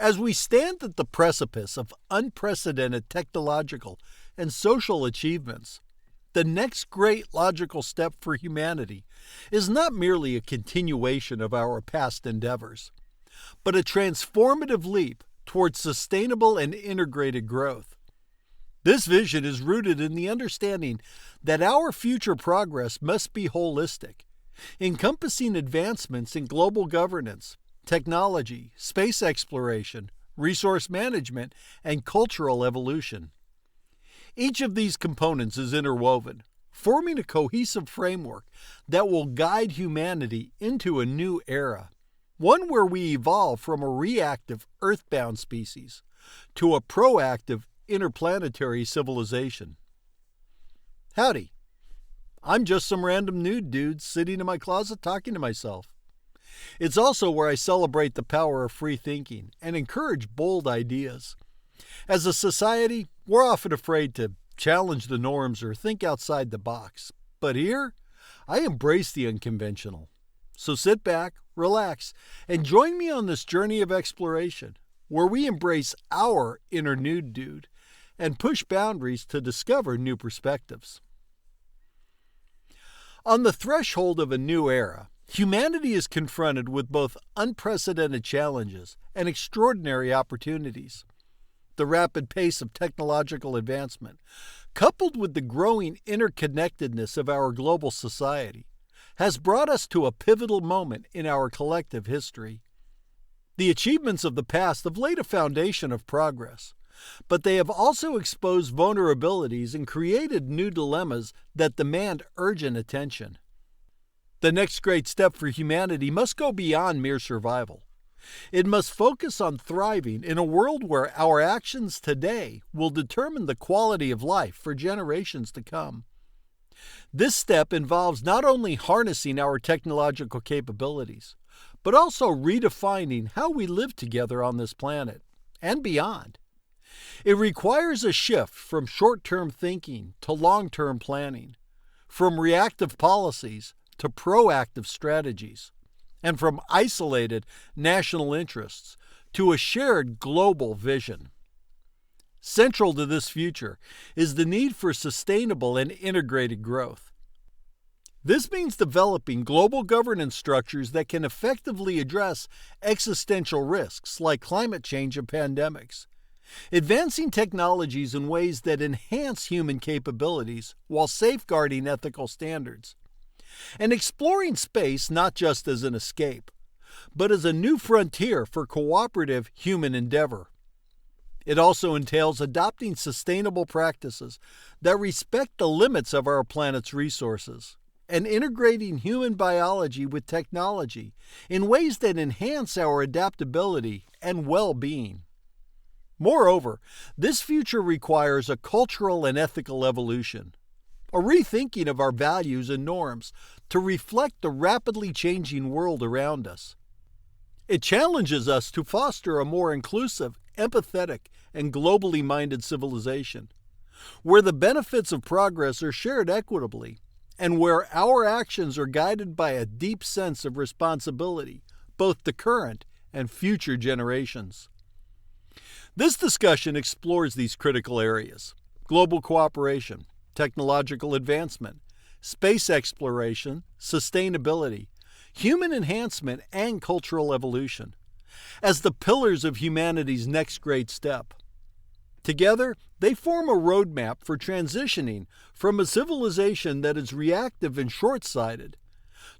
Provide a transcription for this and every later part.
As we stand at the precipice of unprecedented technological and social achievements, the next great logical step for humanity is not merely a continuation of our past endeavors, but a transformative leap towards sustainable and integrated growth. This vision is rooted in the understanding that our future progress must be holistic, encompassing advancements in global governance, technology, space exploration, resource management, and cultural evolution. Each of these components is interwoven, forming a cohesive framework that will guide humanity into a new era, one where we evolve from a reactive, earthbound species to a proactive, interplanetary civilization. Howdy. I'm just some random nude dude sitting in my closet talking to myself. It's also where I celebrate the power of free thinking and encourage bold ideas. As a society, we're often afraid to challenge the norms or think outside the box. But here, I embrace the unconventional. So sit back, relax, and join me on this journey of exploration, where we embrace our inner nude dude and push boundaries to discover new perspectives. On the threshold of a new era, humanity is confronted with both unprecedented challenges and extraordinary opportunities. The rapid pace of technological advancement, coupled with the growing interconnectedness of our global society, has brought us to a pivotal moment in our collective history. The achievements of the past have laid a foundation of progress, but they have also exposed vulnerabilities and created new dilemmas that demand urgent attention. The next great step for humanity must go beyond mere survival. It must focus on thriving in a world where our actions today will determine the quality of life for generations to come. This step involves not only harnessing our technological capabilities, but also redefining how we live together on this planet and beyond. It requires a shift from short-term thinking to long-term planning, from reactive policies to proactive strategies, and from isolated national interests to a shared global vision. Central to this future is the need for sustainable and integrated growth. This means developing global governance structures that can effectively address existential risks like climate change and pandemics, advancing technologies in ways that enhance human capabilities while safeguarding ethical standards, and exploring space not just as an escape, but as a new frontier for cooperative human endeavor. It also entails adopting sustainable practices that respect the limits of our planet's resources and integrating human biology with technology in ways that enhance our adaptability and well-being. Moreover, this future requires a cultural and ethical evolution, a rethinking of our values and norms to reflect the rapidly changing world around us. It challenges us to foster a more inclusive, empathetic, and globally minded civilization, where the benefits of progress are shared equitably, and where our actions are guided by a deep sense of responsibility, both to current and future generations. This discussion explores these critical areas: global cooperation, technological advancement, space exploration, sustainability, human enhancement, and cultural evolution, as the pillars of humanity's next great step. Together, they form a roadmap for transitioning from a civilization that is reactive and short-sighted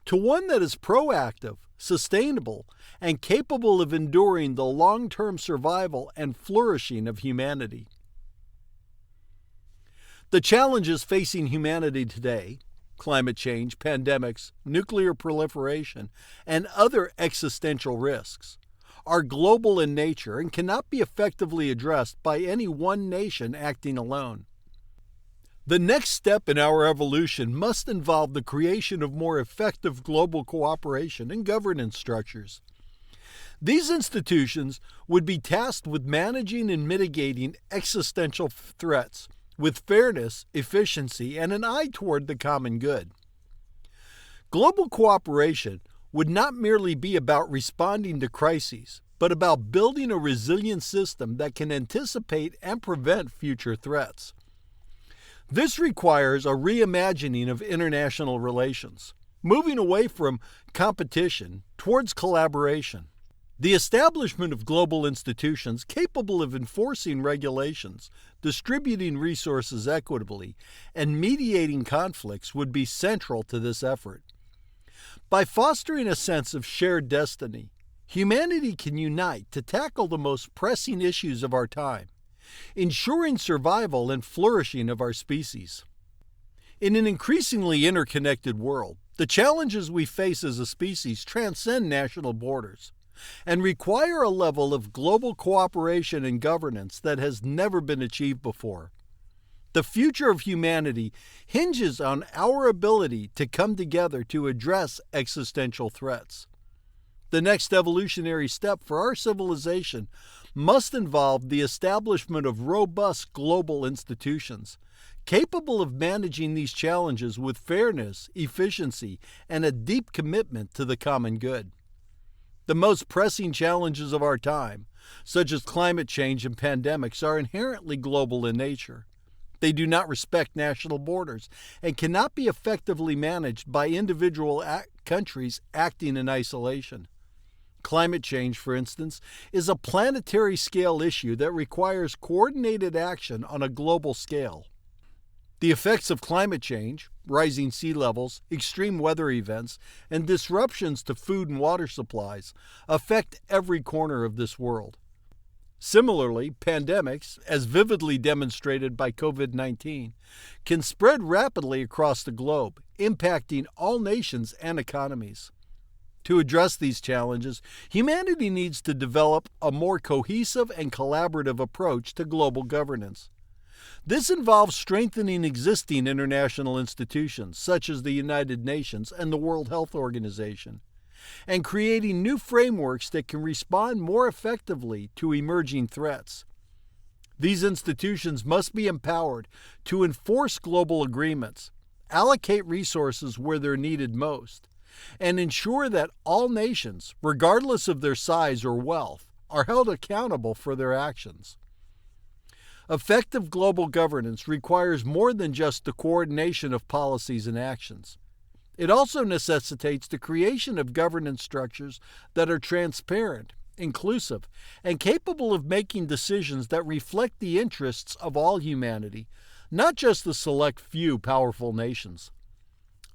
to one that is proactive, sustainable, and capable of enduring the long-term survival and flourishing of humanity. The challenges facing humanity today, climate change, pandemics, nuclear proliferation, and other existential risks, are global in nature and cannot be effectively addressed by any one nation acting alone. The next step in our evolution must involve the creation of more effective global cooperation and governance structures. These institutions would be tasked with managing and mitigating existential threats with fairness, efficiency, and an eye toward the common good. Global cooperation would not merely be about responding to crises, but about building a resilient system that can anticipate and prevent future threats. This requires a reimagining of international relations, moving away from competition towards collaboration. The establishment of global institutions capable of enforcing regulations, distributing resources equitably, and mediating conflicts would be central to this effort. By fostering a sense of shared destiny, humanity can unite to tackle the most pressing issues of our time, ensuring survival and flourishing of our species. In an increasingly interconnected world, the challenges we face as a species transcend national borders and require a level of global cooperation and governance that has never been achieved before. The future of humanity hinges on our ability to come together to address existential threats. The next evolutionary step for our civilization must involve the establishment of robust global institutions, capable of managing these challenges with fairness, efficiency, and a deep commitment to the common good. The most pressing challenges of our time, such as climate change and pandemics, are inherently global in nature. They do not respect national borders and cannot be effectively managed by individual countries acting in isolation. Climate change, for instance, is a planetary scale issue that requires coordinated action on a global scale. The effects of climate change, rising sea levels, extreme weather events, and disruptions to food and water supplies affect every corner of this world. Similarly, pandemics, as vividly demonstrated by COVID-19, can spread rapidly across the globe, impacting all nations and economies. To address these challenges, humanity needs to develop a more cohesive and collaborative approach to global governance. This involves strengthening existing international institutions, such as the United Nations and the World Health Organization, and creating new frameworks that can respond more effectively to emerging threats. These institutions must be empowered to enforce global agreements, allocate resources where they're needed most, and ensure that all nations, regardless of their size or wealth, are held accountable for their actions. Effective global governance requires more than just the coordination of policies and actions. It also necessitates the creation of governance structures that are transparent, inclusive, and capable of making decisions that reflect the interests of all humanity, not just the select few powerful nations.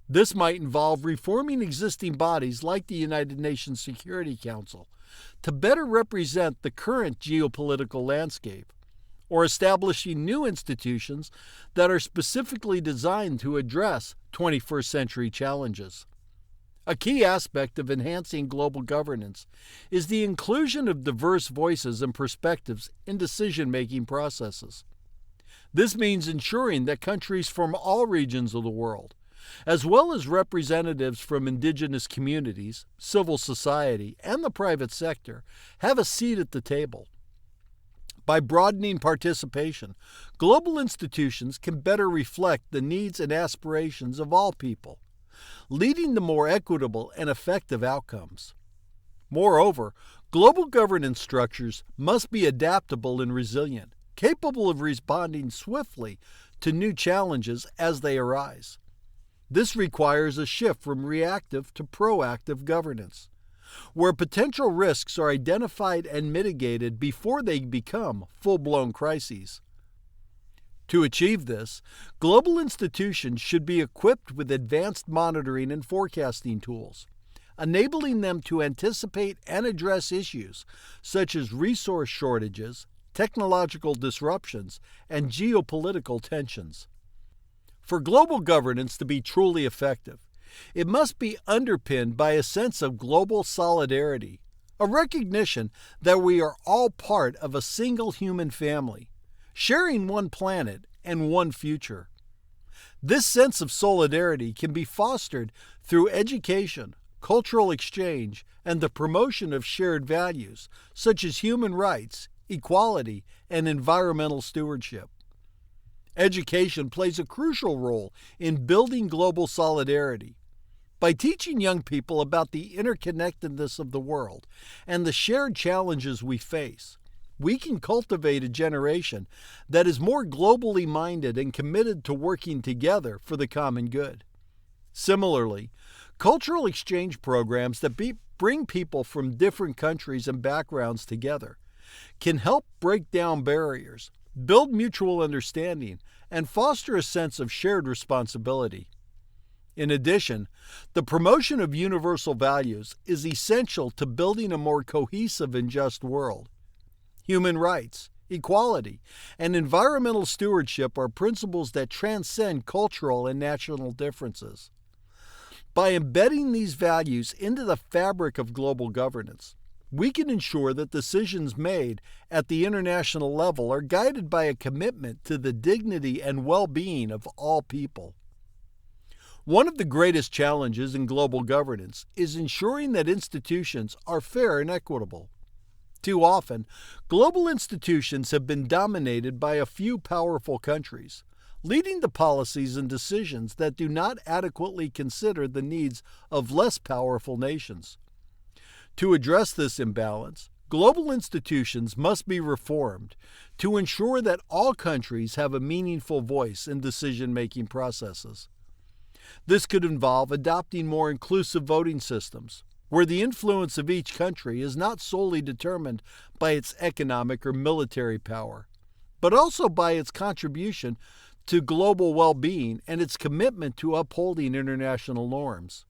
This might involve reforming existing bodies like the United Nations Security Council to better represent the current geopolitical landscape, or establishing new institutions that are specifically designed to address 21st century challenges. A key aspect of enhancing global governance is the inclusion of diverse voices and perspectives in decision-making processes. This means ensuring that countries from all regions of the world, as well as representatives from indigenous communities, civil society, and the private sector, have a seat at the table. By broadening participation, global institutions can better reflect the needs and aspirations of all people, leading to more equitable and effective outcomes. Moreover, global governance structures must be adaptable and resilient, capable of responding swiftly to new challenges as they arise. This requires a shift from reactive to proactive governance, where potential risks are identified and mitigated before they become full-blown crises. To achieve this, global institutions should be equipped with advanced monitoring and forecasting tools, enabling them to anticipate and address issues such as resource shortages, technological disruptions, and geopolitical tensions. For global governance to be truly effective, it must be underpinned by a sense of global solidarity, a recognition that we are all part of a single human family, sharing one planet and one future. This sense of solidarity can be fostered through education, cultural exchange, and the promotion of shared values such as human rights, equality, and environmental stewardship. Education plays a crucial role in building global solidarity. By teaching young people about the interconnectedness of the world and the shared challenges we face, we can cultivate a generation that is more globally minded and committed to working together for the common good. Similarly, cultural exchange programs that bring people from different countries and backgrounds together can help break down barriers, build mutual understanding, and foster a sense of shared responsibility. In addition, the promotion of universal values is essential to building a more cohesive and just world. Human rights, equality, and environmental stewardship are principles that transcend cultural and national differences. By embedding these values into the fabric of global governance, we can ensure that decisions made at the international level are guided by a commitment to the dignity and well-being of all people. One of the greatest challenges in global governance is ensuring that institutions are fair and equitable. Too often, global institutions have been dominated by a few powerful countries, leading to policies and decisions that do not adequately consider the needs of less powerful nations. To address this imbalance, global institutions must be reformed to ensure that all countries have a meaningful voice in decision-making processes. This could involve adopting more inclusive voting systems, where the influence of each country is not solely determined by its economic or military power, but also by its contribution to global well-being and its commitment to upholding international norms.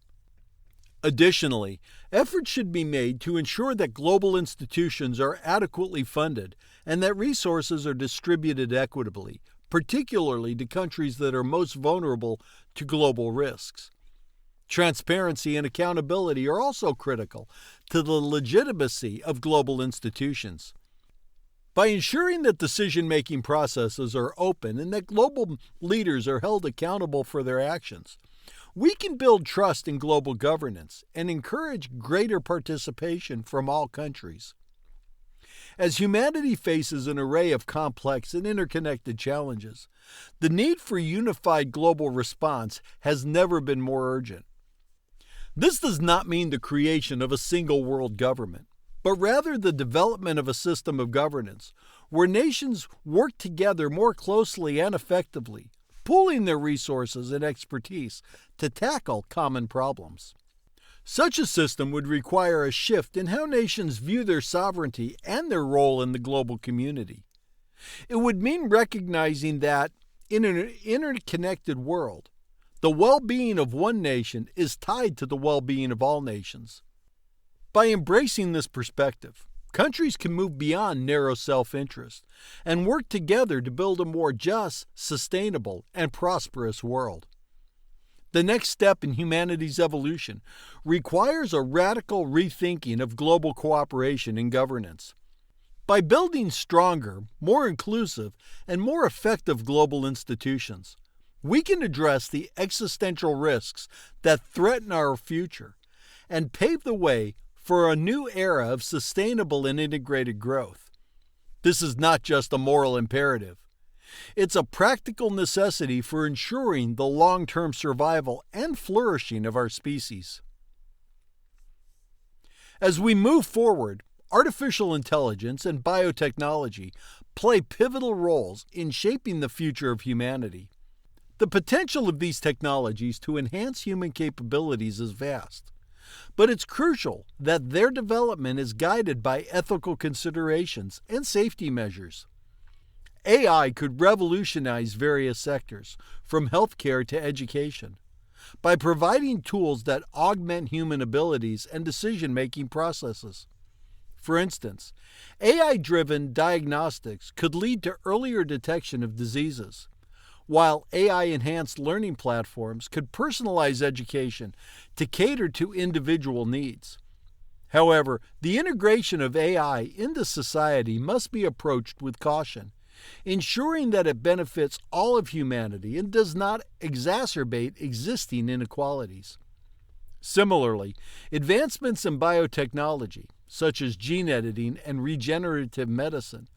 Additionally, efforts should be made to ensure that global institutions are adequately funded and that resources are distributed equitably, particularly to countries that are most vulnerable to global risks. Transparency and accountability are also critical to the legitimacy of global institutions. By ensuring that decision-making processes are open and that global leaders are held accountable for their actions, we can build trust in global governance and encourage greater participation from all countries. As humanity faces an array of complex and interconnected challenges, the need for a unified global response has never been more urgent. This does not mean the creation of a single world government, but rather the development of a system of governance where nations work together more closely and effectively, pooling their resources and expertise to tackle common problems. Such a system would require a shift in how nations view their sovereignty and their role in the global community. It would mean recognizing that, in an interconnected world, the well-being of one nation is tied to the well-being of all nations. By embracing this perspective, countries can move beyond narrow self-interest and work together to build a more just, sustainable, and prosperous world. The next step in humanity's evolution requires a radical rethinking of global cooperation and governance. By building stronger, more inclusive, and more effective global institutions, we can address the existential risks that threaten our future and pave the way for a new era of sustainable and integrated growth. This is not just a moral imperative. It's a practical necessity for ensuring the long-term survival and flourishing of our species. As we move forward, artificial intelligence and biotechnology play pivotal roles in shaping the future of humanity. The potential of these technologies to enhance human capabilities is vast, but it's crucial that their development is guided by ethical considerations and safety measures. AI could revolutionize various sectors, from healthcare to education, by providing tools that augment human abilities and decision-making processes. For instance, AI-driven diagnostics could lead to earlier detection of diseases, while AI-enhanced learning platforms could personalize education to cater to individual needs. However, the integration of AI into society must be approached with caution, ensuring that it benefits all of humanity and does not exacerbate existing inequalities. Similarly, advancements in biotechnology, such as gene editing and regenerative medicine,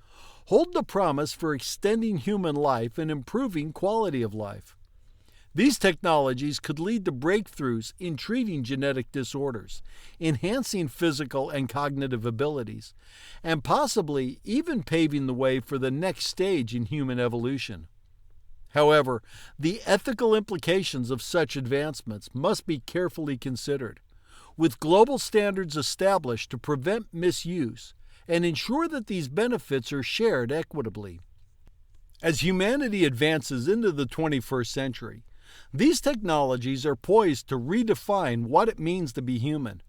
hold the promise for extending human life and improving quality of life. These technologies could lead to breakthroughs in treating genetic disorders, enhancing physical and cognitive abilities, and possibly even paving the way for the next stage in human evolution. However, the ethical implications of such advancements must be carefully considered, with global standards established to prevent misuse and ensure that these benefits are shared equitably. As humanity advances into the 21st century, these technologies are poised to redefine what it means to be human,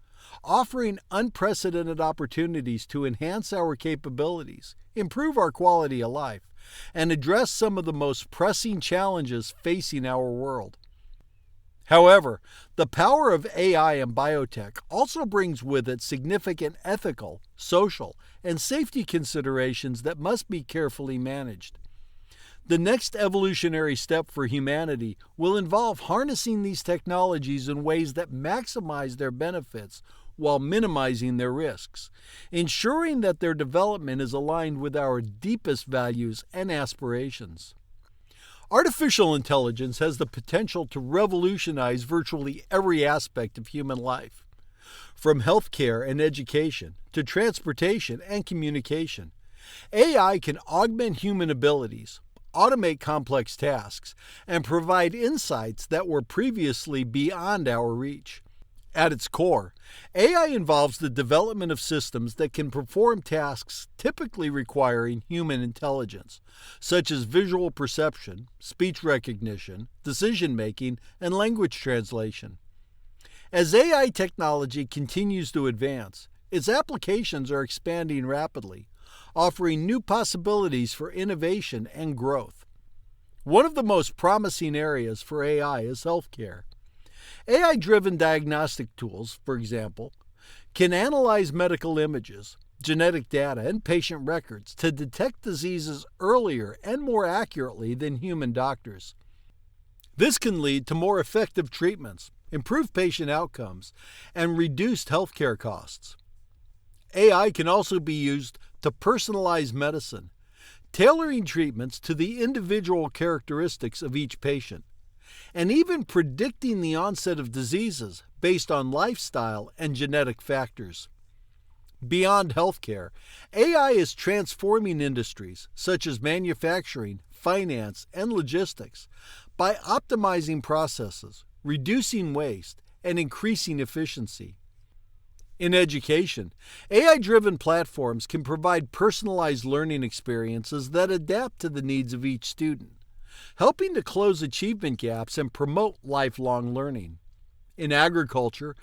offering unprecedented opportunities to enhance our capabilities, improve our quality of life, and address some of the most pressing challenges facing our world. However, the power of AI and biotech also brings with it significant ethical, social, and safety considerations that must be carefully managed. The next evolutionary step for humanity will involve harnessing these technologies in ways that maximize their benefits while minimizing their risks, ensuring that their development is aligned with our deepest values and aspirations. Artificial intelligence has the potential to revolutionize virtually every aspect of human life, from healthcare and education to transportation and communication. AI can augment human abilities, automate complex tasks, and provide insights that were previously beyond our reach. At its core, AI involves the development of systems that can perform tasks typically requiring human intelligence, such as visual perception, speech recognition, decision-making, and language translation. As AI technology continues to advance, its applications are expanding rapidly, offering new possibilities for innovation and growth. One of the most promising areas for AI is healthcare. AI-driven diagnostic tools, for example, can analyze medical images, genetic data, and patient records to detect diseases earlier and more accurately than human doctors. This can lead to more effective treatments, improved patient outcomes, and reduced healthcare costs. AI can also be used to personalize medicine, tailoring treatments to the individual characteristics of each patient, and even predicting the onset of diseases based on lifestyle and genetic factors. Beyond healthcare, AI is transforming industries such as manufacturing, finance, and logistics by optimizing processes, reducing waste, and increasing efficiency. In education, AI-driven platforms can provide personalized learning experiences that adapt to the needs of each student, helping to close achievement gaps and promote lifelong learning. In agriculture,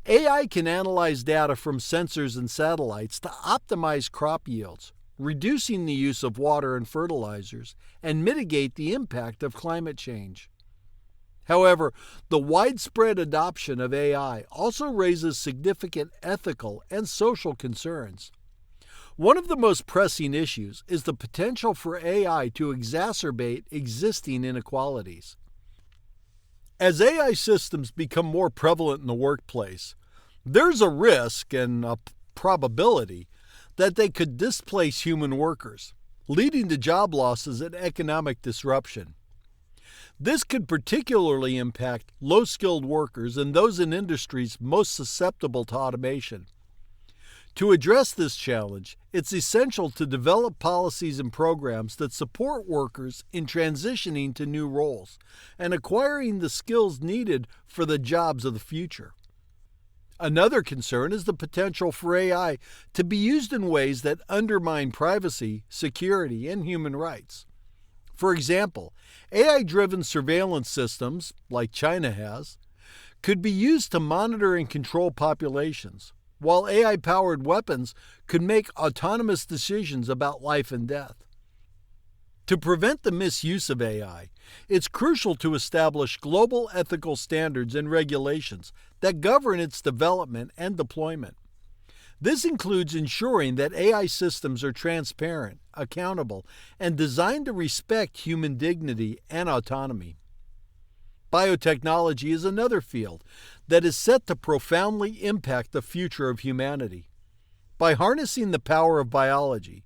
AI can analyze data from sensors and satellites to optimize crop yields, reducing the use of water and fertilizers, and mitigate the impact of climate change. However, the widespread adoption of AI also raises significant ethical and social concerns. One of the most pressing issues is the potential for AI to exacerbate existing inequalities. As AI systems become more prevalent in the workplace, there's a risk and a probability that they could displace human workers, leading to job losses and economic disruption. This could particularly impact low-skilled workers and those in industries most susceptible to automation. To address this challenge, it's essential to develop policies and programs that support workers in transitioning to new roles and acquiring the skills needed for the jobs of the future. Another concern is the potential for AI to be used in ways that undermine privacy, security, and human rights. For example, AI-driven surveillance systems, like China has, could be used to monitor and control populations, while AI-powered weapons could make autonomous decisions about life and death. To prevent the misuse of AI, it's crucial to establish global ethical standards and regulations that govern its development and deployment. This includes ensuring that AI systems are transparent, accountable, and designed to respect human dignity and autonomy. Biotechnology is another field that is set to profoundly impact the future of humanity. By harnessing the power of biology,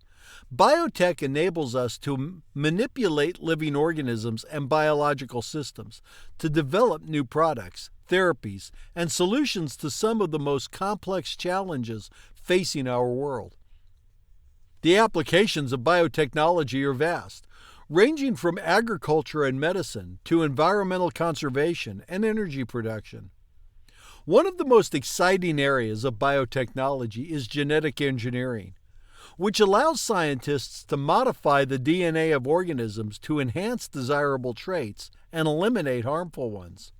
Biotech enables us to manipulate living organisms and biological systems to develop new products, therapies, and solutions to some of the most complex challenges facing our world. The applications of biotechnology are vast, ranging from agriculture and medicine to environmental conservation and energy production. One of the most exciting areas of biotechnology is genetic engineering, which allows scientists to modify the DNA of organisms to enhance desirable traits and eliminate harmful ones.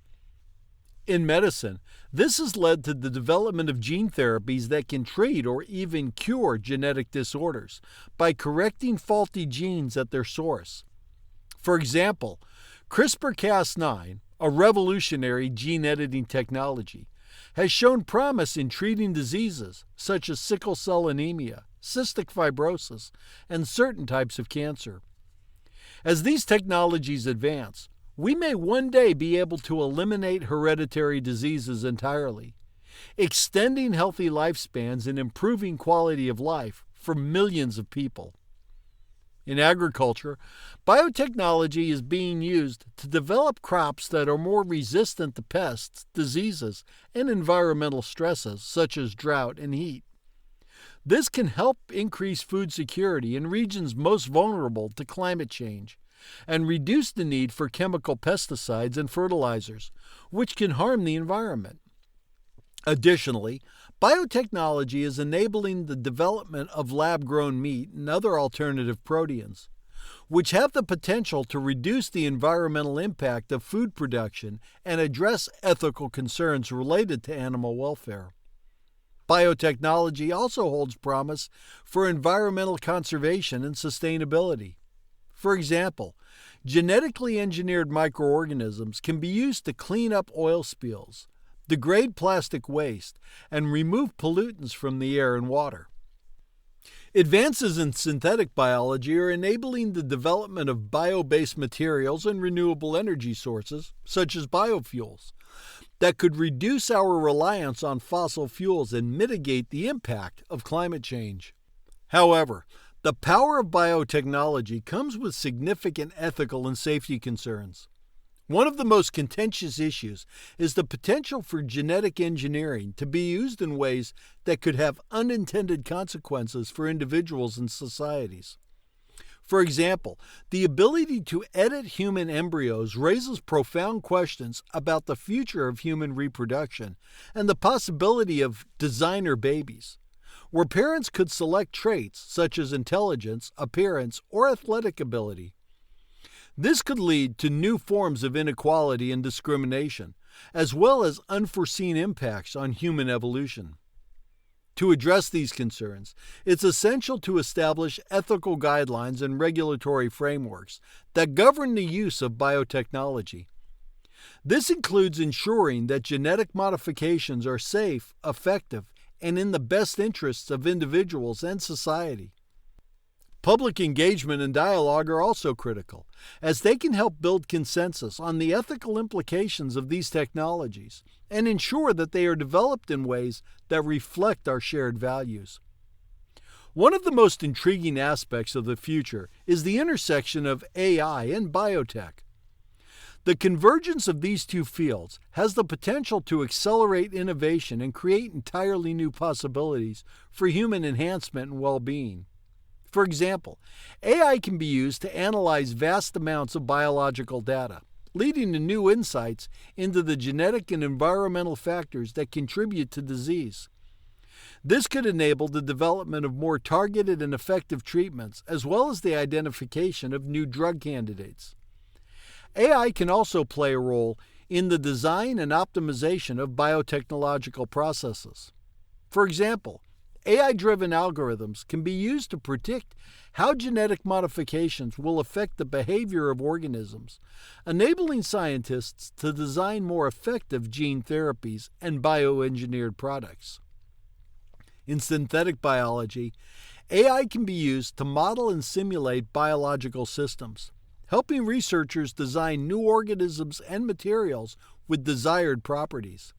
In medicine, this has led to the development of gene therapies that can treat or even cure genetic disorders by correcting faulty genes at their source. For example, CRISPR-Cas9, a revolutionary gene editing technology, has shown promise in treating diseases such as sickle cell anemia, cystic fibrosis, and certain types of cancer. As these technologies advance, we may one day be able to eliminate hereditary diseases entirely, extending healthy lifespans and improving quality of life for millions of people. In agriculture, biotechnology is being used to develop crops that are more resistant to pests, diseases, and environmental stresses such as drought and heat. This can help increase food security in regions most vulnerable to climate change and reduce the need for chemical pesticides and fertilizers, which can harm the environment. Additionally, biotechnology is enabling the development of lab-grown meat and other alternative proteins, which have the potential to reduce the environmental impact of food production and address ethical concerns related to animal welfare. Biotechnology also holds promise for environmental conservation and sustainability. For example, genetically engineered microorganisms can be used to clean up oil spills, degrade plastic waste, and remove pollutants from the air and water. Advances in synthetic biology are enabling the development of bio-based materials and renewable energy sources, such as biofuels, that could reduce our reliance on fossil fuels and mitigate the impact of climate change. However, the power of biotechnology comes with significant ethical and safety concerns. One of the most contentious issues is the potential for genetic engineering to be used in ways that could have unintended consequences for individuals and societies. For example, the ability to edit human embryos raises profound questions about the future of human reproduction and the possibility of designer babies, where parents could select traits such as intelligence, appearance, or athletic ability. This could lead to new forms of inequality and discrimination, as well as unforeseen impacts on human evolution. To address these concerns, it's essential to establish ethical guidelines and regulatory frameworks that govern the use of biotechnology. This includes ensuring that genetic modifications are safe, effective, and in the best interests of individuals and society. Public engagement and dialogue are also critical, as they can help build consensus on the ethical implications of these technologies and ensure that they are developed in ways that reflect our shared values. One of the most intriguing aspects of the future is the intersection of AI and biotech. The convergence of these two fields has the potential to accelerate innovation and create entirely new possibilities for human enhancement and well-being. For example, AI can be used to analyze vast amounts of biological data, leading to new insights into the genetic and environmental factors that contribute to disease. This could enable the development of more targeted and effective treatments, as well as the identification of new drug candidates. AI can also play a role in the design and optimization of biotechnological processes. For example, AI-driven algorithms can be used to predict how genetic modifications will affect the behavior of organisms, enabling scientists to design more effective gene therapies and bioengineered products. In synthetic biology, AI can be used to model and simulate biological systems, helping researchers design new organisms and materials with desired properties.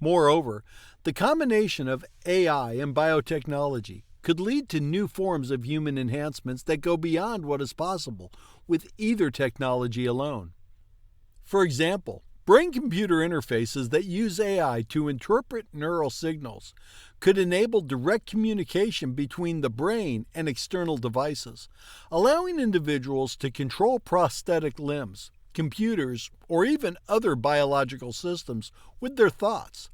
Moreover, the combination of AI and biotechnology could lead to new forms of human enhancements that go beyond what is possible with either technology alone. For example, brain-computer interfaces that use AI to interpret neural signals could enable direct communication between the brain and external devices, allowing individuals to control prosthetic limbs, computers, or even other biological systems with their thoughts.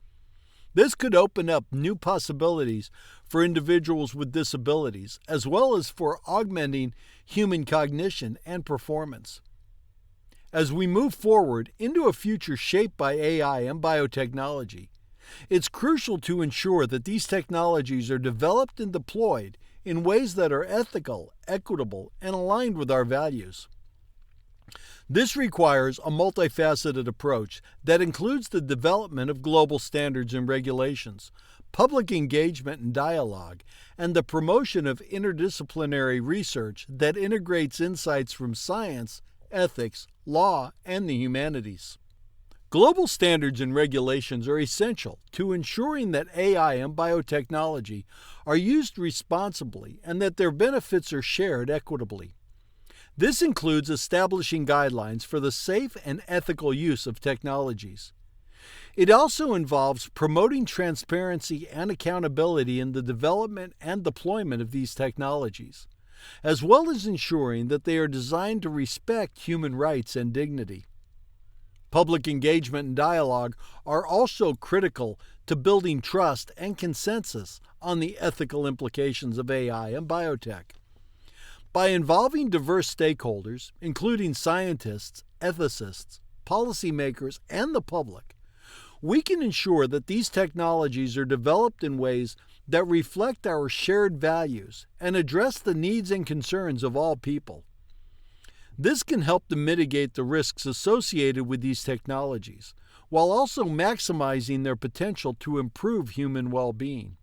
This could open up new possibilities for individuals with disabilities, as well as for augmenting human cognition and performance. As we move forward into a future shaped by AI and biotechnology, it's crucial to ensure that these technologies are developed and deployed in ways that are ethical, equitable, and aligned with our values. This requires a multifaceted approach that includes the development of global standards and regulations, public engagement and dialogue, and the promotion of interdisciplinary research that integrates insights from science, ethics, law, and the humanities. Global standards and regulations are essential to ensuring that AI and biotechnology are used responsibly and that their benefits are shared equitably. This includes establishing guidelines for the safe and ethical use of technologies. It also involves promoting transparency and accountability in the development and deployment of these technologies, as well as ensuring that they are designed to respect human rights and dignity. Public engagement and dialogue are also critical to building trust and consensus on the ethical implications of AI and biotech. By involving diverse stakeholders, including scientists, ethicists, policymakers, and the public, we can ensure that these technologies are developed in ways that reflect our shared values and address the needs and concerns of all people. This can help to mitigate the risks associated with these technologies, while also maximizing their potential to improve human well-being.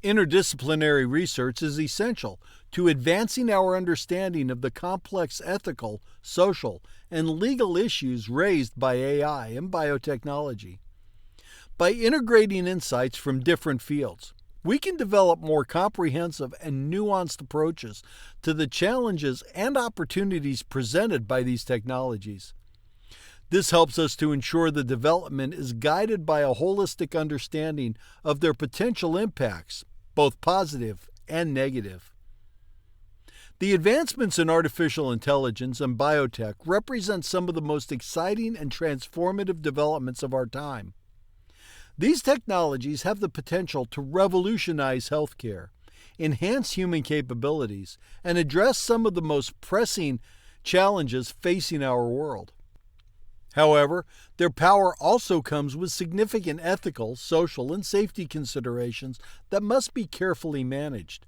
Interdisciplinary research is essential to advancing our understanding of the complex ethical, social, and legal issues raised by AI and biotechnology. By integrating insights from different fields, we can develop more comprehensive and nuanced approaches to the challenges and opportunities presented by these technologies. This helps us to ensure the development is guided by a holistic understanding of their potential impacts, both positive and negative. The advancements in artificial intelligence and biotech represent some of the most exciting and transformative developments of our time. These technologies have the potential to revolutionize healthcare, enhance human capabilities, and address some of the most pressing challenges facing our world. However, their power also comes with significant ethical, social, and safety considerations that must be carefully managed.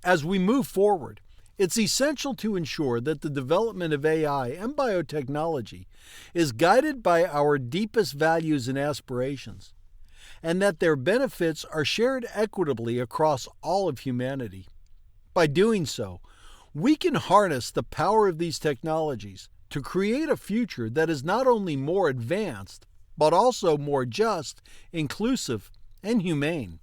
As we move forward, it's essential to ensure that the development of AI and biotechnology is guided by our deepest values and aspirations, and that their benefits are shared equitably across all of humanity. By doing so, we can harness the power of these technologies to create a future that is not only more advanced, but also more just, inclusive, and humane.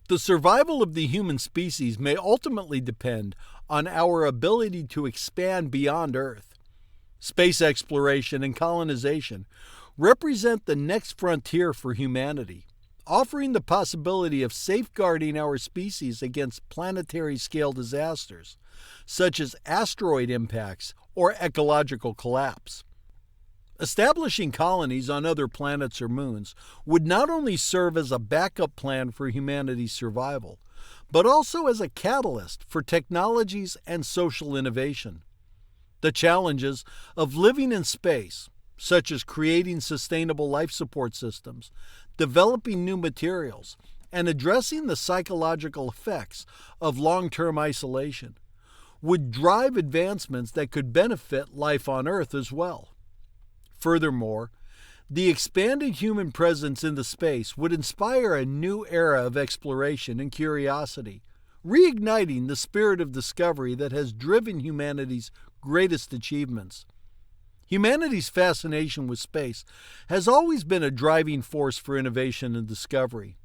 The survival of the human species may ultimately depend on our ability to expand beyond Earth. Space exploration and colonization represent the next frontier for humanity, offering the possibility of safeguarding our species against planetary-scale disasters, such as asteroid impacts or ecological collapse. Establishing colonies on other planets or moons would not only serve as a backup plan for humanity's survival, but also as a catalyst for technologies and social innovation. The challenges of living in space, such as creating sustainable life support systems, developing new materials, and addressing the psychological effects of long-term isolation, would drive advancements that could benefit life on Earth as well. Furthermore, the expanded human presence into space would inspire a new era of exploration and curiosity, reigniting the spirit of discovery that has driven humanity's greatest achievements. Humanity's fascination with space has always been a driving force for innovation and discovery.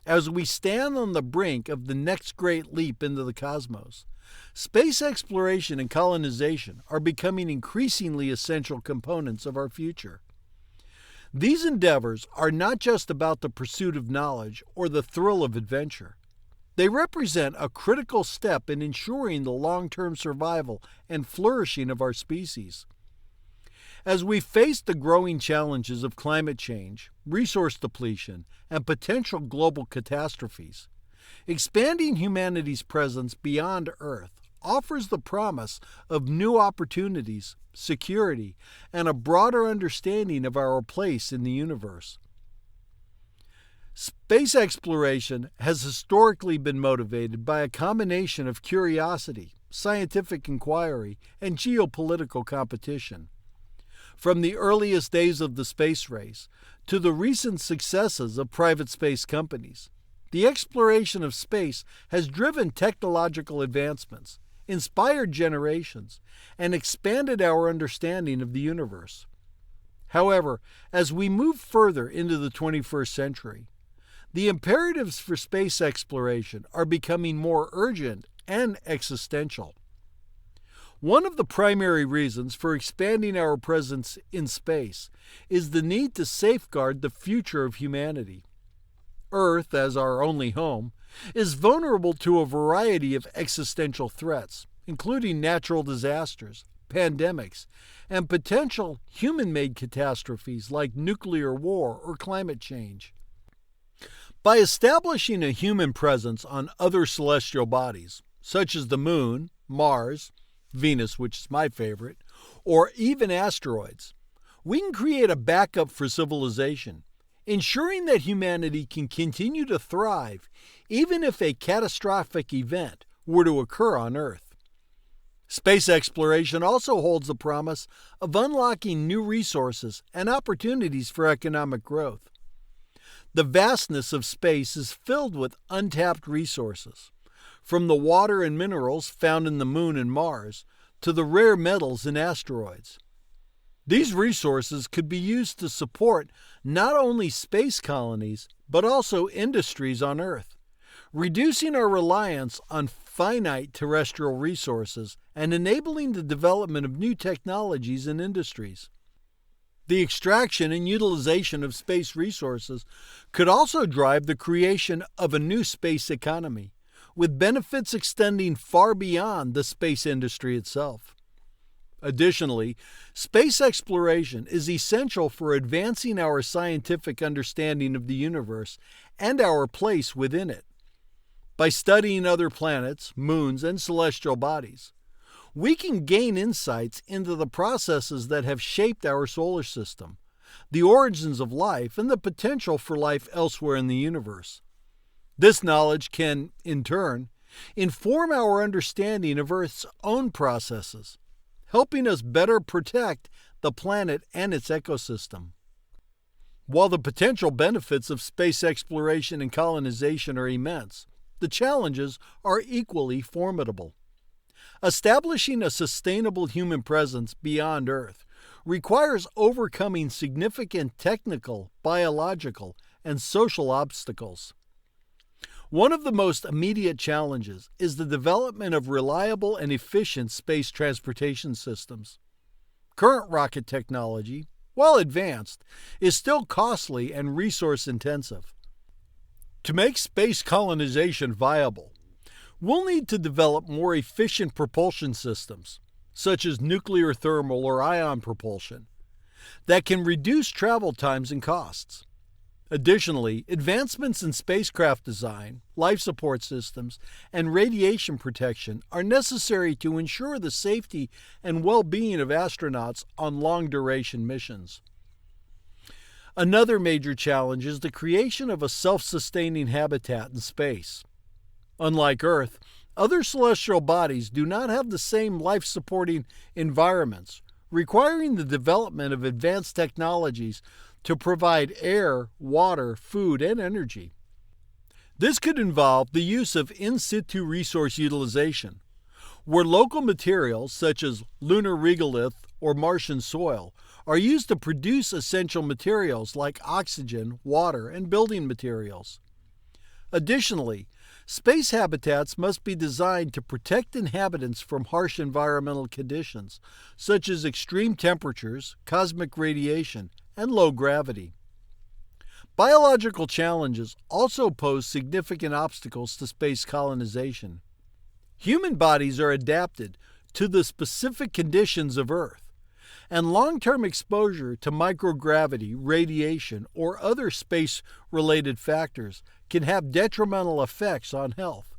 As we stand on the brink of the next great leap into the cosmos, space exploration and colonization are becoming increasingly essential components of our future. These endeavors are not just about the pursuit of knowledge or the thrill of adventure. They represent a critical step in ensuring the long-term survival and flourishing of our species. As we face the growing challenges of climate change, resource depletion, and potential global catastrophes, expanding humanity's presence beyond Earth offers the promise of new opportunities, security, and a broader understanding of our place in the universe. Space exploration has historically been motivated by a combination of curiosity, scientific inquiry, and geopolitical competition. From the earliest days of the space race to the recent successes of private space companies, the exploration of space has driven technological advancements, inspired generations, and expanded our understanding of the universe. However, as we move further into the 21st century, the imperatives for space exploration are becoming more urgent and existential. One of the primary reasons for expanding our presence in space is the need to safeguard the future of humanity. Earth, as our only home, is vulnerable to a variety of existential threats, including natural disasters, pandemics, and potential human-made catastrophes like nuclear war or climate change. By establishing a human presence on other celestial bodies, such as the Moon, Mars, Venus, which is my favorite, or even asteroids, we can create a backup for civilization, ensuring that humanity can continue to thrive even if a catastrophic event were to occur on Earth. Space exploration also holds the promise of unlocking new resources and opportunities for economic growth. The vastness of space is filled with untapped resources, from the water and minerals found in the Moon and Mars to the rare metals in asteroids. These resources could be used to support not only space colonies, but also industries on Earth, reducing our reliance on finite terrestrial resources and enabling the development of new technologies and industries. The extraction and utilization of space resources could also drive the creation of a new space economy, with benefits extending far beyond the space industry itself. Additionally, space exploration is essential for advancing our scientific understanding of the universe and our place within it. By studying other planets, moons, and celestial bodies, we can gain insights into the processes that have shaped our solar system, the origins of life, and the potential for life elsewhere in the universe. This knowledge can, in turn, inform our understanding of Earth's own processes, helping us better protect the planet and its ecosystem. While the potential benefits of space exploration and colonization are immense, the challenges are equally formidable. Establishing a sustainable human presence beyond Earth requires overcoming significant technical, biological, and social obstacles. One of the most immediate challenges is the development of reliable and efficient space transportation systems. Current rocket technology, while advanced, is still costly and resource-intensive. To make space colonization viable, we'll need to develop more efficient propulsion systems, such as nuclear thermal or ion propulsion, that can reduce travel times and costs. Additionally, advancements in spacecraft design, life support systems, and radiation protection are necessary to ensure the safety and well-being of astronauts on long-duration missions. Another major challenge is the creation of a self-sustaining habitat in space. Unlike Earth, other celestial bodies do not have the same life-supporting environments, requiring the development of advanced technologies to provide air, water, food, and energy. This could involve the use of in situ resource utilization, where local materials such as lunar regolith or Martian soil are used to produce essential materials like oxygen, water, and building materials. Additionally, space habitats must be designed to protect inhabitants from harsh environmental conditions, such as extreme temperatures, cosmic radiation, and low gravity. Biological challenges also pose significant obstacles to space colonization. Human bodies are adapted to the specific conditions of Earth, and long-term exposure to microgravity, radiation, or other space-related factors can have detrimental effects on health.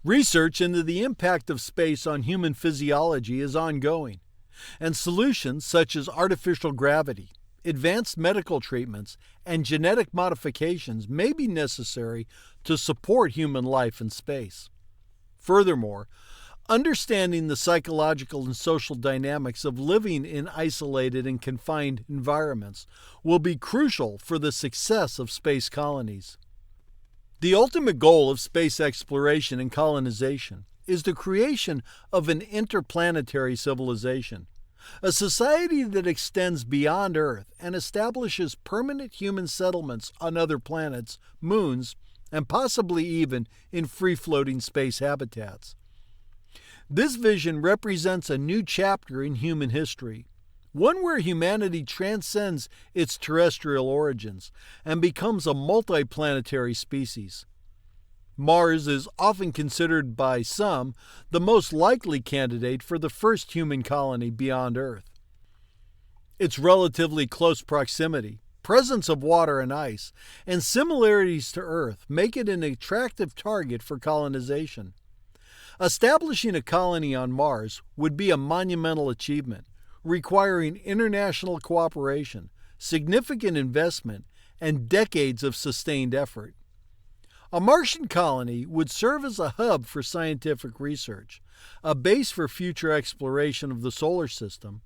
Research into the impact of space on human physiology is ongoing, and solutions such as artificial gravity, advanced medical treatments, and genetic modifications may be necessary to support human life in space. Furthermore, understanding the psychological and social dynamics of living in isolated and confined environments will be crucial for the success of space colonies. The ultimate goal of space exploration and colonization is the creation of an interplanetary civilization, a society that extends beyond Earth and establishes permanent human settlements on other planets, moons, and possibly even in free-floating space habitats. This vision represents a new chapter in human history, one where humanity transcends its terrestrial origins and becomes a multiplanetary species. Mars is often considered by some the most likely candidate for the first human colony beyond Earth. Its relatively close proximity, presence of water and ice, and similarities to Earth make it an attractive target for colonization. Establishing a colony on Mars would be a monumental achievement, requiring international cooperation, significant investment, and decades of sustained effort. A Martian colony would serve as a hub for scientific research, a base for future exploration of the solar system,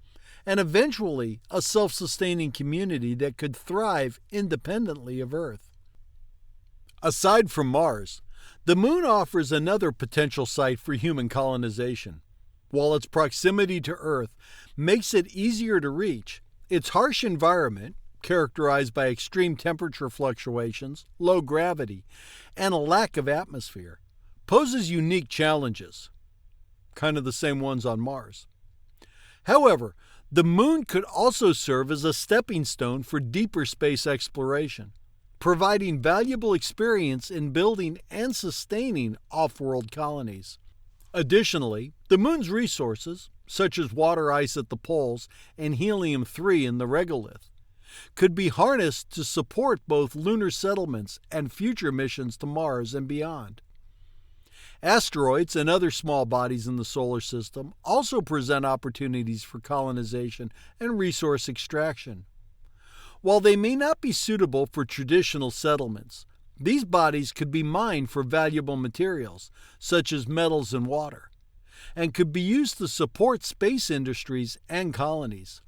and eventually a self-sustaining community that could thrive independently of Earth. Aside from Mars, the Moon offers another potential site for human colonization. While its proximity to Earth makes it easier to reach, its harsh environment, characterized by extreme temperature fluctuations, low gravity, and a lack of atmosphere, poses unique challenges, kind of the same ones on Mars. However, the Moon could also serve as a stepping stone for deeper space exploration, providing valuable experience in building and sustaining off-world colonies. Additionally, the Moon's resources, such as water ice at the poles and helium-3 in the regolith, could be harnessed to support both lunar settlements and future missions to Mars and beyond. Asteroids and other small bodies in the solar system also present opportunities for colonization and resource extraction. While they may not be suitable for traditional settlements, these bodies could be mined for valuable materials, such as metals and water, and could be used to support space industries and colonies.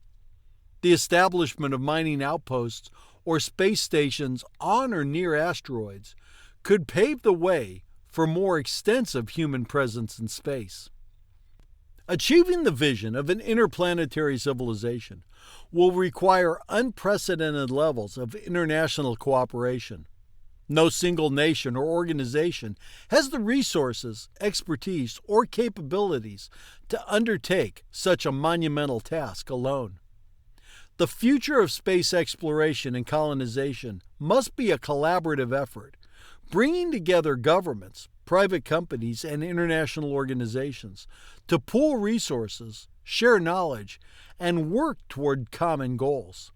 The establishment of mining outposts or space stations on or near asteroids could pave the way for more extensive human presence in space. Achieving the vision of an interplanetary civilization will require unprecedented levels of international cooperation. No single nation or organization has the resources, expertise, or capabilities to undertake such a monumental task alone. The future of space exploration and colonization must be a collaborative effort, bringing together governments, private companies, and international organizations to pool resources, share knowledge, and work toward common goals.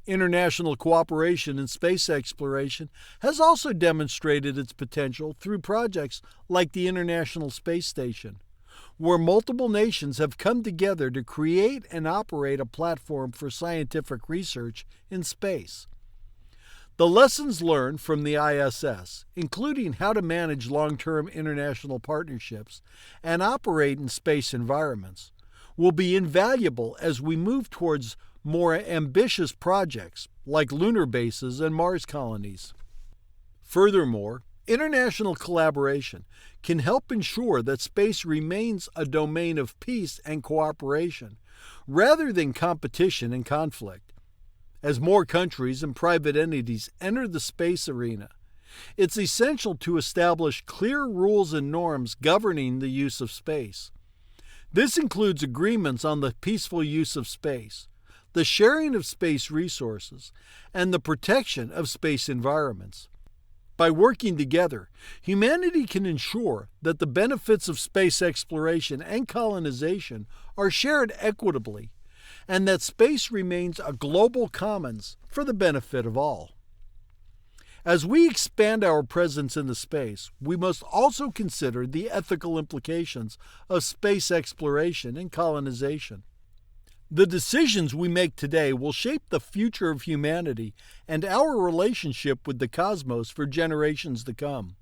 International cooperation in space exploration has also demonstrated its potential through projects like the International Space Station, where multiple nations have come together to create and operate a platform for scientific research in space. The lessons learned from the ISS, including how to manage long-term international partnerships and operate in space environments, will be invaluable as we move towards more ambitious projects like lunar bases and Mars colonies. Furthermore, international collaboration can help ensure that space remains a domain of peace and cooperation, rather than competition and conflict. As more countries and private entities enter the space arena, It's essential to establish clear rules and norms governing the use of space. This includes agreements on the peaceful use of space, the sharing of space resources, and the protection of space environments. By working together, humanity can ensure that the benefits of space exploration and colonization are shared equitably, and that space remains a global commons for the benefit of all. As we expand our presence in the space, we must also consider the ethical implications of space exploration and colonization. The decisions we make today will shape the future of humanity and our relationship with the cosmos for generations to come.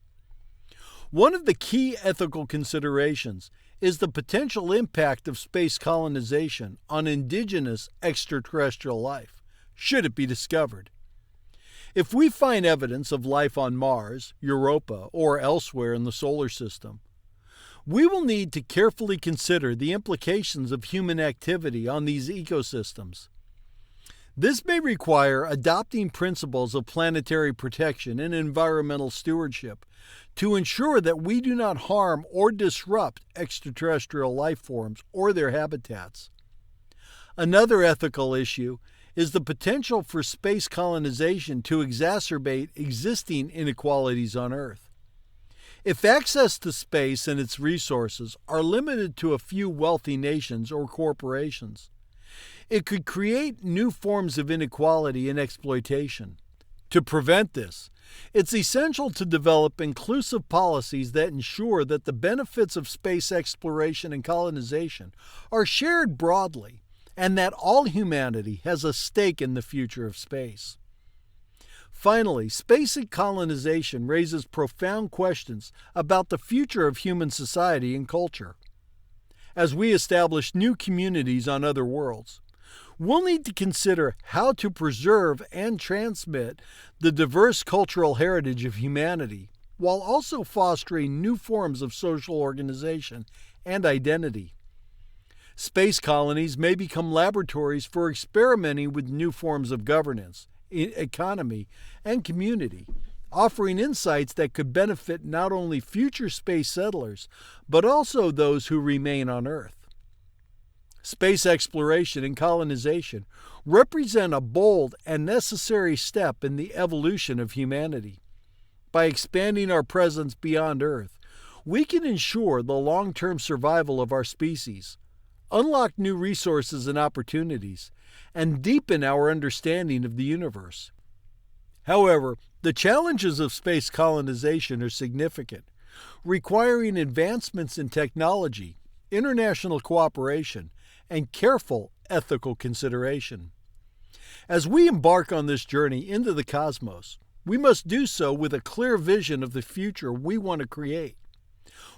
One of the key ethical considerations is the potential impact of space colonization on indigenous extraterrestrial life, should it be discovered. If we find evidence of life on Mars, Europa, or elsewhere in the solar system, we will need to carefully consider the implications of human activity on these ecosystems. This may require adopting principles of planetary protection and environmental stewardship to ensure that we do not harm or disrupt extraterrestrial life forms or their habitats. Another ethical issue is the potential for space colonization to exacerbate existing inequalities on Earth. If access to space and its resources are limited to a few wealthy nations or corporations, it could create new forms of inequality and exploitation. To prevent this, it's essential to develop inclusive policies that ensure that the benefits of space exploration and colonization are shared broadly, and that all humanity has a stake in the future of space. Finally, space colonization raises profound questions about the future of human society and culture. As we establish new communities on other worlds, we'll need to consider how to preserve and transmit the diverse cultural heritage of humanity, while also fostering new forms of social organization and identity. Space colonies may become laboratories for experimenting with new forms of governance, economy, and community, offering insights that could benefit not only future space settlers, but also those who remain on Earth. Space exploration and colonization represent a bold and necessary step in the evolution of humanity. By expanding our presence beyond Earth, we can ensure the long-term survival of our species, unlock new resources and opportunities, and deepen our understanding of the universe. However, the challenges of space colonization are significant, requiring advancements in technology, international cooperation, and careful ethical consideration. As we embark on this journey into the cosmos, we must do so with a clear vision of the future we want to create.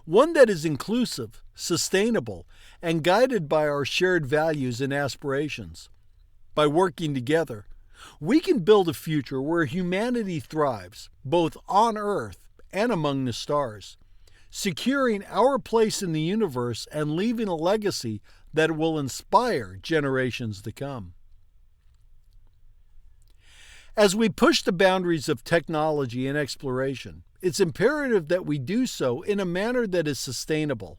One that is inclusive, sustainable, and guided by our shared values and aspirations. By working together, we can build a future where humanity thrives, both on Earth and among the stars, securing our place in the universe and leaving a legacy that will inspire generations to come. As we push the boundaries of technology and exploration, it's imperative that we do so in a manner that is sustainable.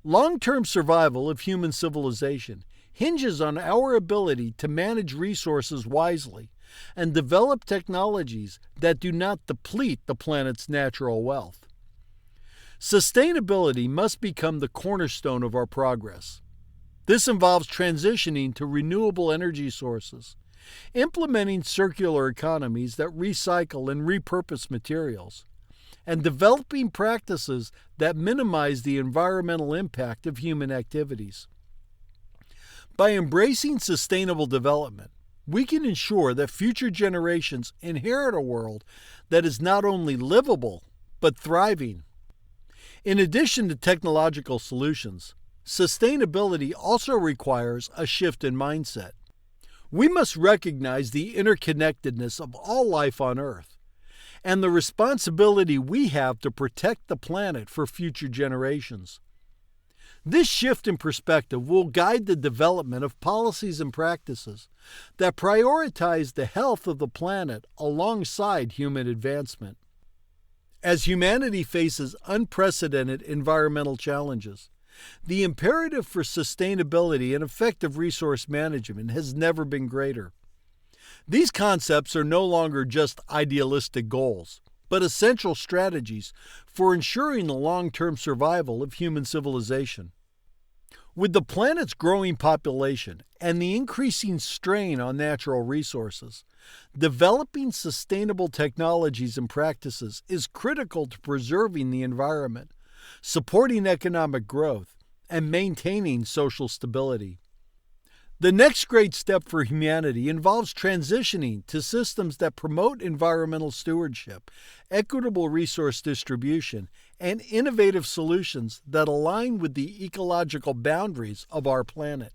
Long-term survival of human civilization hinges on our ability to manage resources wisely and develop technologies that do not deplete the planet's natural wealth. Sustainability must become the cornerstone of our progress. This involves transitioning to renewable energy sources, implementing circular economies that recycle and repurpose materials, and developing practices that minimize the environmental impact of human activities. By embracing sustainable development, we can ensure that future generations inherit a world that is not only livable, but thriving. In addition to technological solutions, sustainability also requires a shift in mindset. We must recognize the interconnectedness of all life on Earth and the responsibility we have to protect the planet for future generations. This shift in perspective will guide the development of policies and practices that prioritize the health of the planet alongside human advancement. As humanity faces unprecedented environmental challenges, the imperative for sustainability and effective resource management has never been greater. These concepts are no longer just idealistic goals, but essential strategies for ensuring the long-term survival of human civilization. With the planet's growing population and the increasing strain on natural resources, developing sustainable technologies and practices is critical to preserving the environment, supporting economic growth, and maintaining social stability. The next great step for humanity involves transitioning to systems that promote environmental stewardship, equitable resource distribution, and innovative solutions that align with the ecological boundaries of our planet.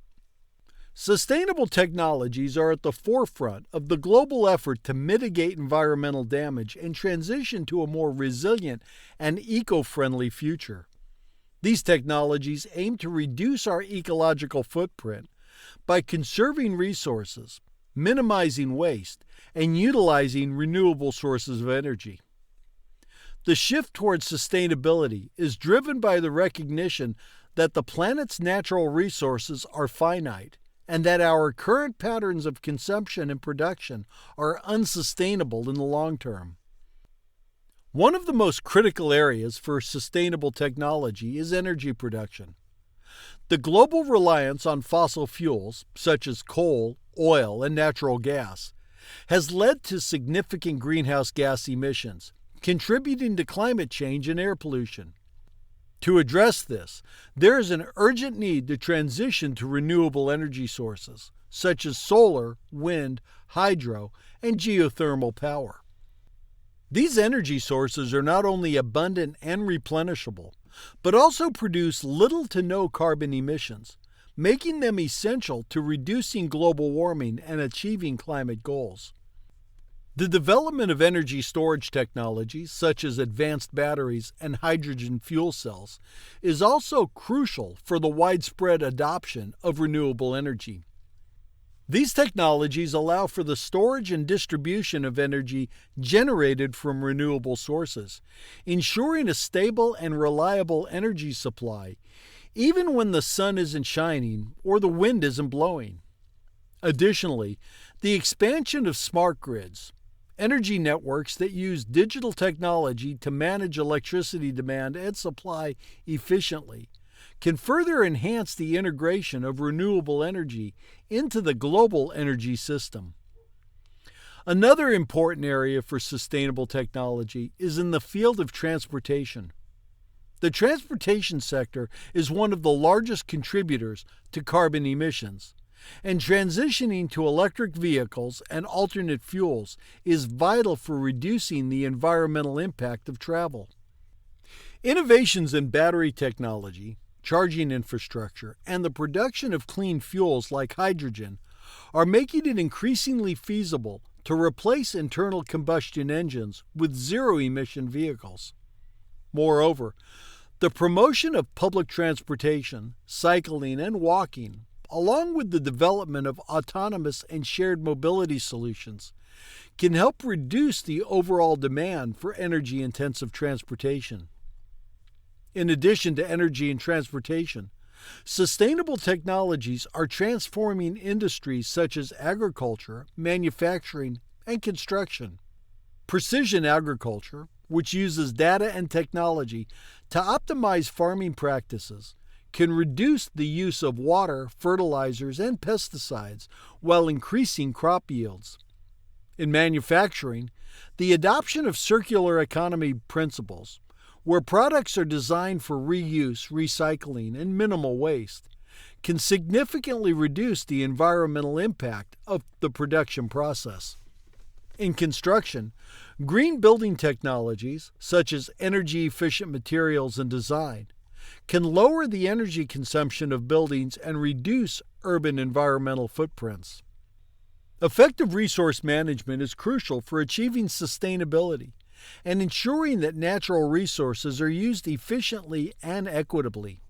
Sustainable technologies are at the forefront of the global effort to mitigate environmental damage and transition to a more resilient and eco-friendly future. These technologies aim to reduce our ecological footprint by conserving resources, minimizing waste, and utilizing renewable sources of energy. The shift towards sustainability is driven by the recognition that the planet's natural resources are finite and that our current patterns of consumption and production are unsustainable in the long term. One of the most critical areas for sustainable technology is energy production. The global reliance on fossil fuels, such as coal, oil, and natural gas, has led to significant greenhouse gas emissions, contributing to climate change and air pollution. To address this, there is an urgent need to transition to renewable energy sources, such as solar, wind, hydro, and geothermal power. These energy sources are not only abundant and replenishable, but also produce little to no carbon emissions, making them essential to reducing global warming and achieving climate goals. The development of energy storage technologies, such as advanced batteries and hydrogen fuel cells, is also crucial for the widespread adoption of renewable energy. These technologies allow for the storage and distribution of energy generated from renewable sources, ensuring a stable and reliable energy supply, even when the sun isn't shining or the wind isn't blowing. Additionally, the expansion of smart grids, energy networks that use digital technology to manage electricity demand and supply efficiently, can further enhance the integration of renewable energy into the global energy system. Another important area for sustainable technology is in the field of transportation. The transportation sector is one of the largest contributors to carbon emissions, and transitioning to electric vehicles and alternate fuels is vital for reducing the environmental impact of travel. Innovations in battery technology, charging infrastructure, and the production of clean fuels like hydrogen are making it increasingly feasible to replace internal combustion engines with zero-emission vehicles. Moreover, the promotion of public transportation, cycling, and walking, along with the development of autonomous and shared mobility solutions, can help reduce the overall demand for energy-intensive transportation. In addition to energy and transportation, sustainable technologies are transforming industries such as agriculture, manufacturing, and construction. Precision agriculture, which uses data and technology to optimize farming practices, can reduce the use of water, fertilizers, and pesticides while increasing crop yields. In manufacturing, the adoption of circular economy principles, where products are designed for reuse, recycling, and minimal waste, can significantly reduce the environmental impact of the production process. In construction, green building technologies, such as energy-efficient materials and design, can lower the energy consumption of buildings and reduce urban environmental footprints. Effective resource management is crucial for achieving sustainability and ensuring that natural resources are used efficiently and equitably.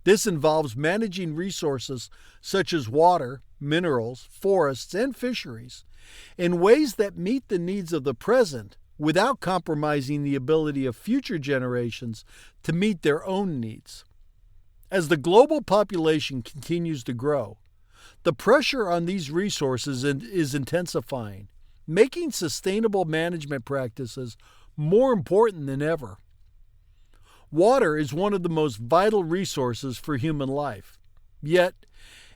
This involves managing resources such as water, minerals, forests, and fisheries in ways that meet the needs of the present without compromising the ability of future generations to meet their own needs. As the global population continues to grow, the pressure on these resources is intensifying, making sustainable management practices more important than ever. Water is one of the most vital resources for human life, yet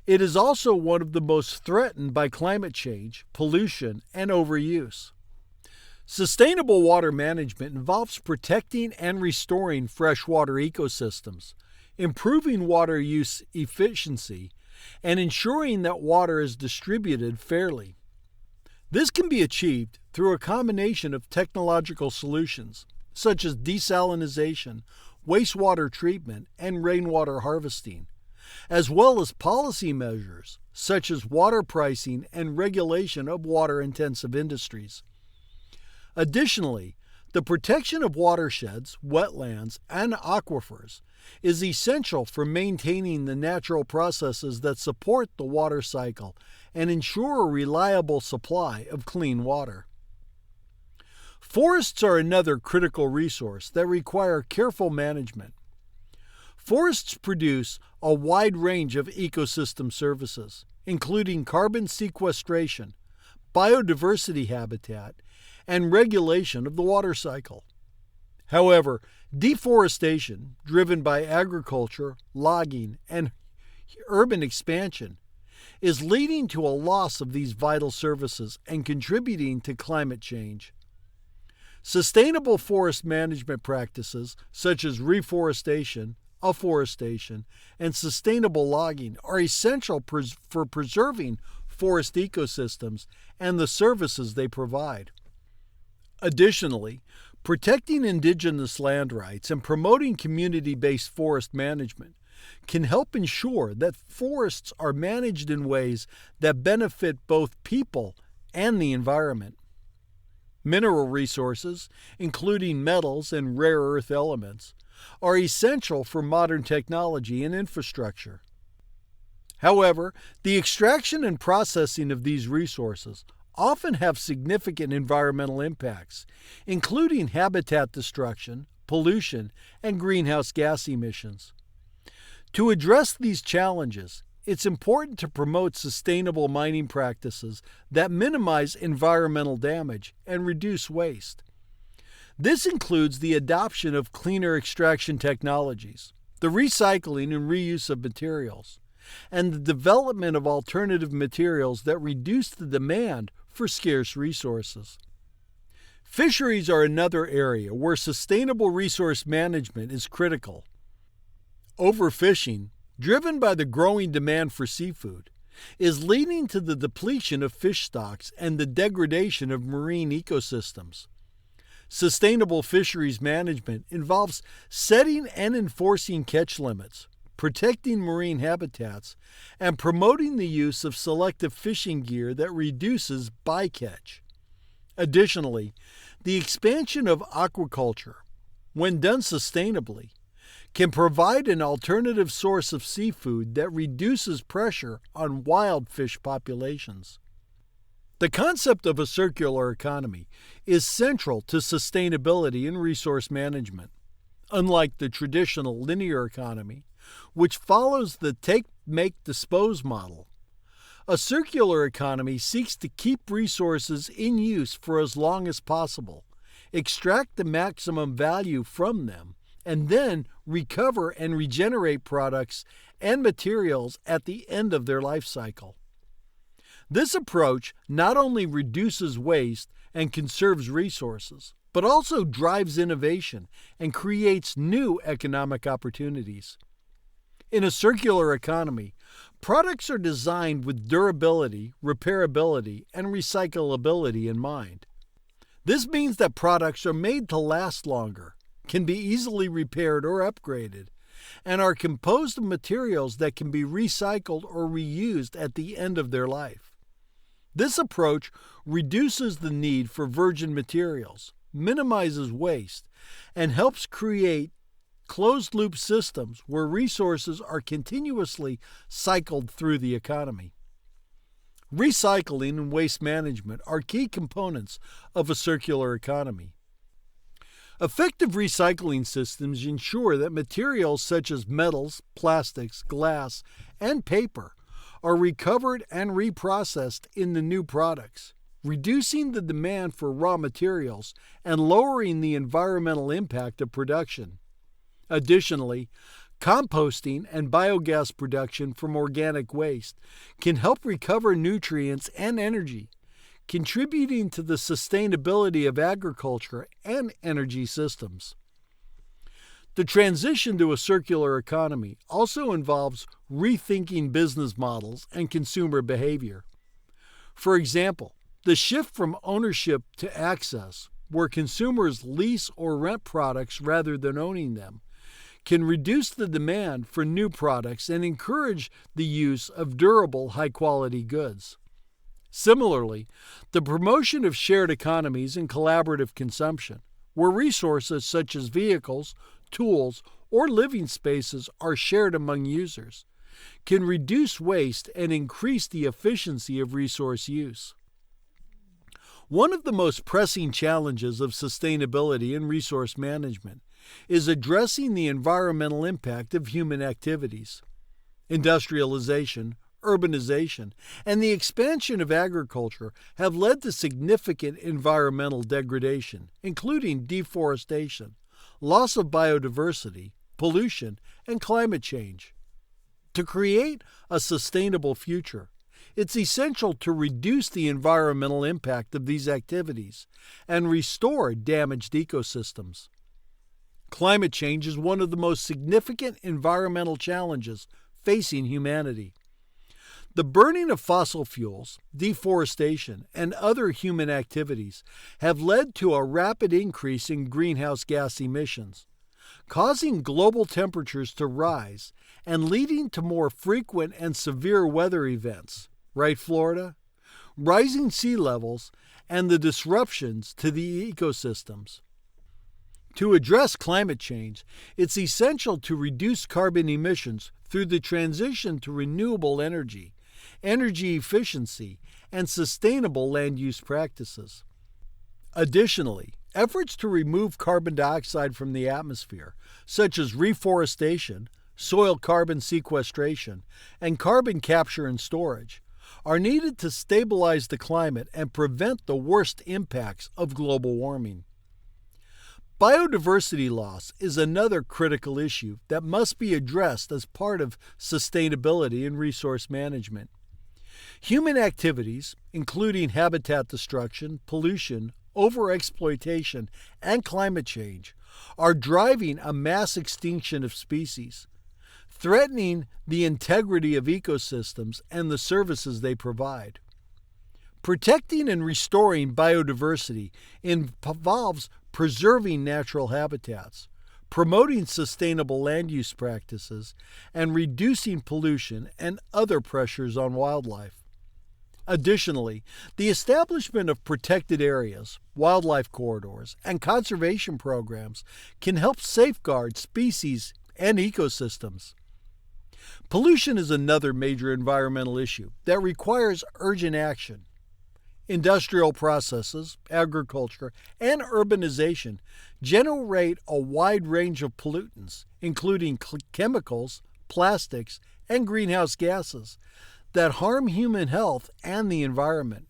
it is also one of the most threatened by climate change, pollution, and overuse. Sustainable water management involves protecting and restoring freshwater ecosystems, improving water use efficiency, and ensuring that water is distributed fairly. This can be achieved through a combination of technological solutions, such as desalination, wastewater treatment, and rainwater harvesting, as well as policy measures, such as water pricing and regulation of water-intensive industries. Additionally, the protection of watersheds, wetlands, and aquifers is essential for maintaining the natural processes that support the water cycle and ensure a reliable supply of clean water. Forests are another critical resource that require careful management. Forests produce a wide range of ecosystem services, including carbon sequestration, biodiversity habitat, and regulation of the water cycle. However, deforestation, driven by agriculture, logging, and urban expansion, is leading to a loss of these vital services and contributing to climate change. Sustainable forest management practices such as reforestation, afforestation, and sustainable logging are essential for preserving forest ecosystems and the services they provide. Additionally, protecting indigenous land rights and promoting community-based forest management can help ensure that forests are managed in ways that benefit both people and the environment. Mineral resources, including metals and rare earth elements, are essential for modern technology and infrastructure. However, the extraction and processing of these resources often have significant environmental impacts, including habitat destruction, pollution, and greenhouse gas emissions. To address these challenges, it's important to promote sustainable mining practices that minimize environmental damage and reduce waste. This includes the adoption of cleaner extraction technologies, the recycling and reuse of materials, and the development of alternative materials that reduce the demand for scarce resources. Fisheries are another area where sustainable resource management is critical. Overfishing, driven by the growing demand for seafood, is leading to the depletion of fish stocks and the degradation of marine ecosystems. Sustainable fisheries management involves setting and enforcing catch limits, protecting marine habitats, and promoting the use of selective fishing gear that reduces bycatch. Additionally, the expansion of aquaculture, when done sustainably, can provide an alternative source of seafood that reduces pressure on wild fish populations. The concept of a circular economy is central to sustainability and resource management. Unlike the traditional linear economy, which follows the take, make, dispose model, a circular economy seeks to keep resources in use for as long as possible, extract the maximum value from them, and then recover and regenerate products and materials at the end of their life cycle. This approach not only reduces waste and conserves resources, but also drives innovation and creates new economic opportunities. In a circular economy, products are designed with durability, repairability, and recyclability in mind. This means that products are made to last longer, can be easily repaired or upgraded, and are composed of materials that can be recycled or reused at the end of their life. This approach reduces the need for virgin materials, minimizes waste, and helps create closed-loop systems where resources are continuously cycled through the economy. Recycling and waste management are key components of a circular economy. Effective recycling systems ensure that materials such as metals, plastics, glass, and paper are recovered and reprocessed into new products, reducing the demand for raw materials and lowering the environmental impact of production. Additionally, composting and biogas production from organic waste can help recover nutrients and energy, contributing to the sustainability of agriculture and energy systems. The transition to a circular economy also involves rethinking business models and consumer behavior. For example, the shift from ownership to access, where consumers lease or rent products rather than owning them, can reduce the demand for new products and encourage the use of durable, high-quality goods. Similarly, the promotion of shared economies and collaborative consumption, where resources such as vehicles, tools, or living spaces are shared among users, can reduce waste and increase the efficiency of resource use. One of the most pressing challenges of sustainability and resource management is addressing the environmental impact of human activities. Industrialization, urbanization, and the expansion of agriculture have led to significant environmental degradation, including deforestation, loss of biodiversity, pollution, and climate change. To create a sustainable future, it's essential to reduce the environmental impact of these activities and restore damaged ecosystems. Climate change is one of the most significant environmental challenges facing humanity. The burning of fossil fuels, deforestation, and other human activities have led to a rapid increase in greenhouse gas emissions, causing global temperatures to rise and leading to more frequent and severe weather events, right, Florida? Rising sea levels and the disruptions to the ecosystems. To address climate change, it's essential to reduce carbon emissions through the transition to renewable energy, energy efficiency, and sustainable land use practices. Additionally, efforts to remove carbon dioxide from the atmosphere, such as reforestation, soil carbon sequestration, and carbon capture and storage, are needed to stabilize the climate and prevent the worst impacts of global warming. Biodiversity loss is another critical issue that must be addressed as part of sustainability and resource management. Human activities, including habitat destruction, pollution, overexploitation, and climate change, are driving a mass extinction of species, threatening the integrity of ecosystems and the services they provide. Protecting and restoring biodiversity involves preserving natural habitats, promoting sustainable land use practices, and reducing pollution and other pressures on wildlife. Additionally, the establishment of protected areas, wildlife corridors, and conservation programs can help safeguard species and ecosystems. Pollution is another major environmental issue that requires urgent action. Industrial processes, agriculture, and urbanization generate a wide range of pollutants, including chemicals, plastics, and greenhouse gases, that harm human health and the environment.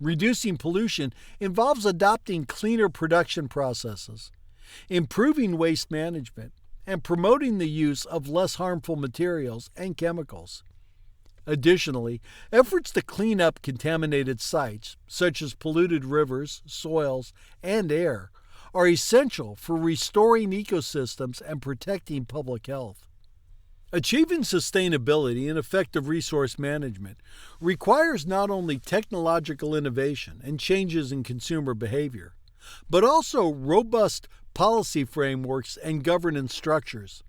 Reducing pollution involves adopting cleaner production processes, improving waste management, and promoting the use of less harmful materials and chemicals. Additionally, efforts to clean up contaminated sites, such as polluted rivers, soils, and air, are essential for restoring ecosystems and protecting public health. Achieving sustainability and effective resource management requires not only technological innovation and changes in consumer behavior, but also robust policy frameworks and governance structures.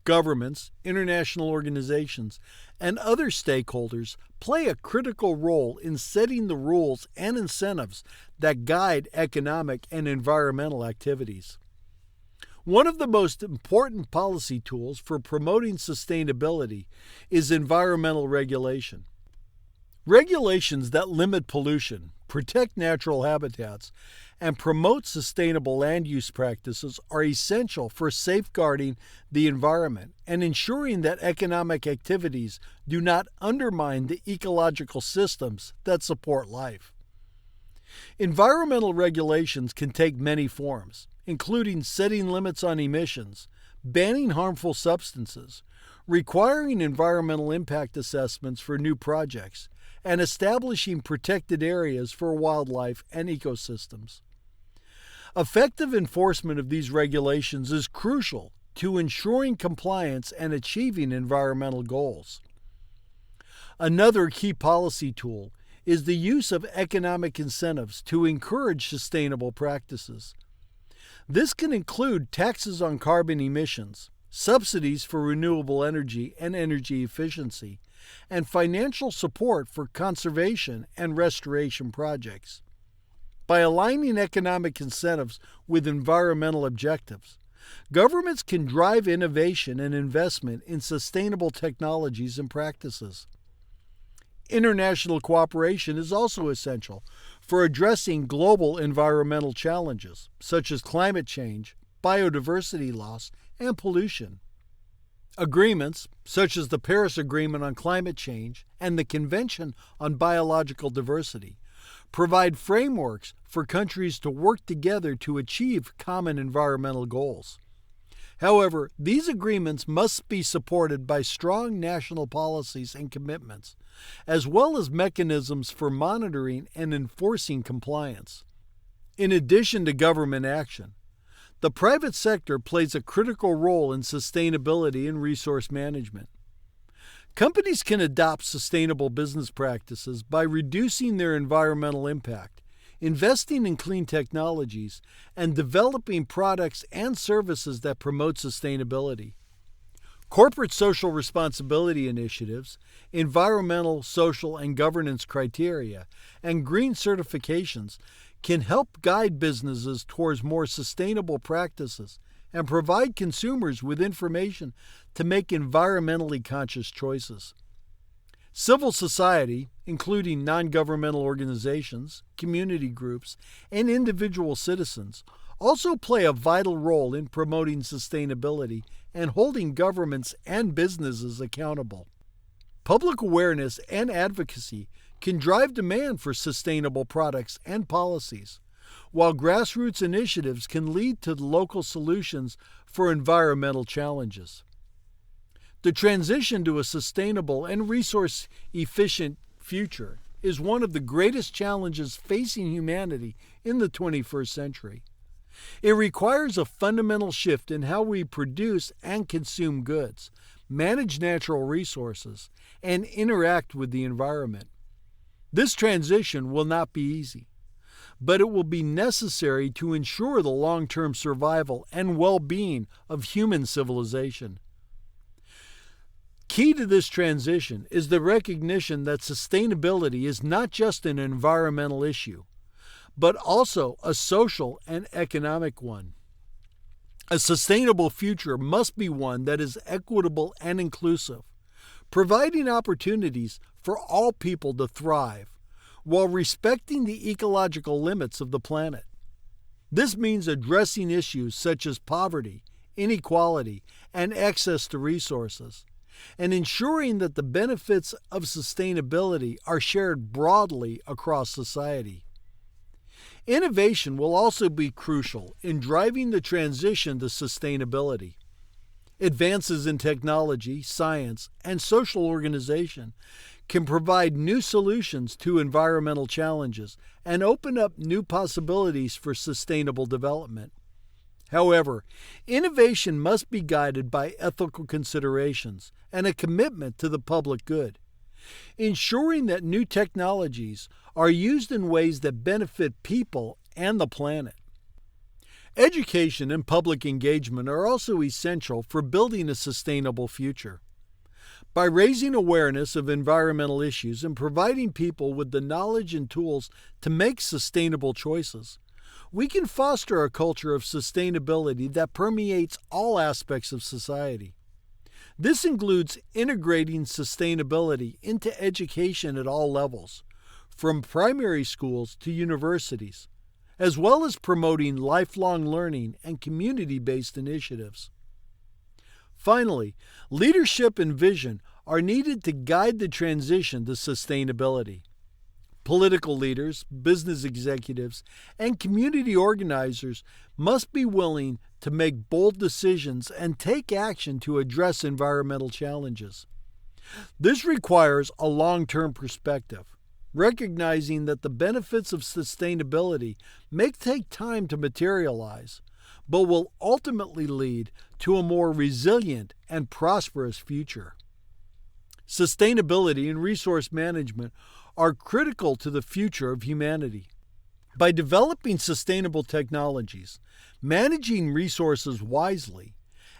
Governments, international organizations, and other stakeholders play a critical role in setting the rules and incentives that guide economic and environmental activities. One of the most important policy tools for promoting sustainability is environmental regulation. Regulations that limit pollution, protect natural habitats, and promote sustainable land use practices are essential for safeguarding the environment and ensuring that economic activities do not undermine the ecological systems that support life. Environmental regulations can take many forms, including setting limits on emissions, banning harmful substances, requiring environmental impact assessments for new projects, and establishing protected areas for wildlife and ecosystems. Effective enforcement of these regulations is crucial to ensuring compliance and achieving environmental goals. Another key policy tool is the use of economic incentives to encourage sustainable practices. This can include taxes on carbon emissions, subsidies for renewable energy and energy efficiency, and financial support for conservation and restoration projects. By aligning economic incentives with environmental objectives, governments can drive innovation and investment in sustainable technologies and practices. International cooperation is also essential for addressing global environmental challenges, such as climate change, biodiversity loss, and pollution. Agreements, such as the Paris Agreement on Climate Change and the Convention on Biological Diversity, provide frameworks for countries to work together to achieve common environmental goals. However, these agreements must be supported by strong national policies and commitments, as well as mechanisms for monitoring and enforcing compliance. In addition to government action, the private sector plays a critical role in sustainability and resource management. Companies can adopt sustainable business practices by reducing their environmental impact, investing in clean technologies, and developing products and services that promote sustainability. Corporate social responsibility initiatives, environmental, social, and governance criteria, and green certifications can help guide businesses towards more sustainable practices and provide consumers with information to make environmentally conscious choices. Civil society, including non-governmental organizations, community groups, and individual citizens, also play a vital role in promoting sustainability and holding governments and businesses accountable. Public awareness and advocacy can drive demand for sustainable products and policies, while grassroots initiatives can lead to local solutions for environmental challenges. The transition to a sustainable and resource-efficient future is one of the greatest challenges facing humanity in the 21st century. It requires a fundamental shift in how we produce and consume goods, manage natural resources, and interact with the environment. This transition will not be easy, but it will be necessary to ensure the long-term survival and well-being of human civilization. Key to this transition is the recognition that sustainability is not just an environmental issue, but also a social and economic one. A sustainable future must be one that is equitable and inclusive, providing opportunities for all people to thrive, while respecting the ecological limits of the planet. This means addressing issues such as poverty, inequality, and access to resources, and ensuring that the benefits of sustainability are shared broadly across society. Innovation will also be crucial in driving the transition to sustainability. Advances in technology, science, and social organization can provide new solutions to environmental challenges and open up new possibilities for sustainable development. However, innovation must be guided by ethical considerations and a commitment to the public good, ensuring that new technologies are used in ways that benefit people and the planet. Education and public engagement are also essential for building a sustainable future. By raising awareness of environmental issues and providing people with the knowledge and tools to make sustainable choices, we can foster a culture of sustainability that permeates all aspects of society. This includes integrating sustainability into education at all levels, from primary schools to universities, as well as promoting lifelong learning and community-based initiatives. Finally, leadership and vision are needed to guide the transition to sustainability. Political leaders, business executives, and community organizers must be willing to make bold decisions and take action to address environmental challenges. This requires a long-term perspective, recognizing that the benefits of sustainability may take time to materialize, but will ultimately lead to a more resilient and prosperous future. Sustainability and resource management are critical to the future of humanity. By developing sustainable technologies, managing resources wisely,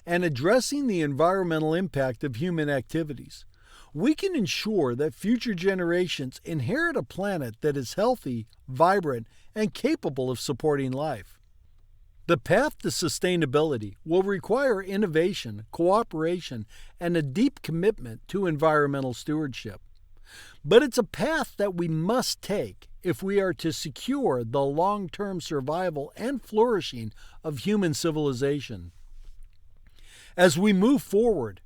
and addressing the environmental impact of human activities, we can ensure that future generations inherit a planet that is healthy, vibrant, and capable of supporting life. The path to sustainability will require innovation, cooperation, and a deep commitment to environmental stewardship. But it's a path that we must take if we are to secure the long-term survival and flourishing of human civilization. As we move forward,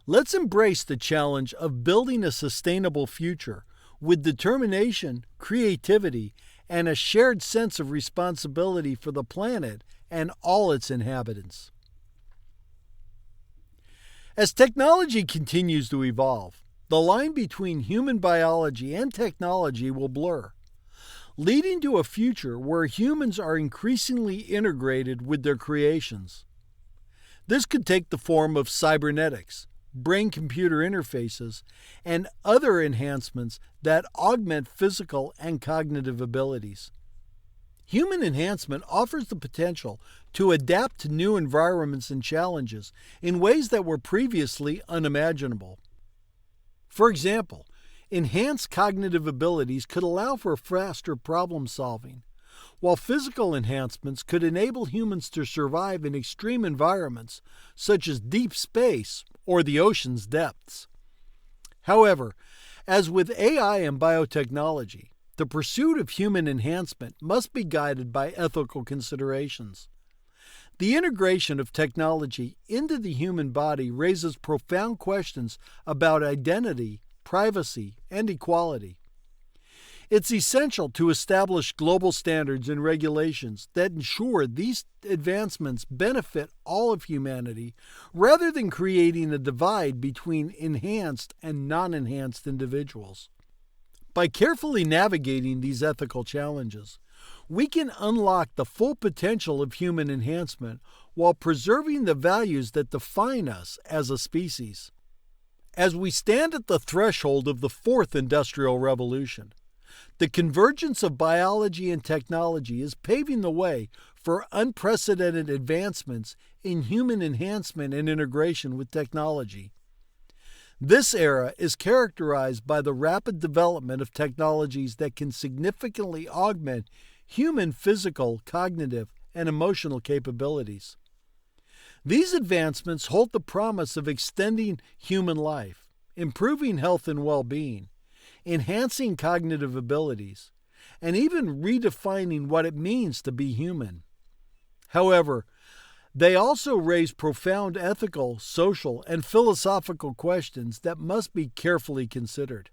let's embrace the challenge of building a sustainable future with determination, creativity, and a shared sense of responsibility for the planet and all its inhabitants. As technology continues to evolve, the line between human biology and technology will blur, leading to a future where humans are increasingly integrated with their creations. This could take the form of cybernetics, brain-computer interfaces, and other enhancements that augment physical and cognitive abilities. Human enhancement offers the potential to adapt to new environments and challenges in ways that were previously unimaginable. For example, enhanced cognitive abilities could allow for faster problem solving, while physical enhancements could enable humans to survive in extreme environments such as deep space or the ocean's depths. However, as with AI and biotechnology, the pursuit of human enhancement must be guided by ethical considerations. The integration of technology into the human body raises profound questions about identity, privacy, and equality. It's essential to establish global standards and regulations that ensure these advancements benefit all of humanity rather than creating a divide between enhanced and non-enhanced individuals. By carefully navigating these ethical challenges, we can unlock the full potential of human enhancement while preserving the values that define us as a species. As we stand at the threshold of the fourth industrial revolution, the convergence of biology and technology is paving the way for unprecedented advancements in human enhancement and integration with technology. This era is characterized by the rapid development of technologies that can significantly augment human physical, cognitive, and emotional capabilities. These advancements hold the promise of extending human life, improving health and well-being, enhancing cognitive abilities, and even redefining what it means to be human. However, they also raise profound ethical, social, and philosophical questions that must be carefully considered.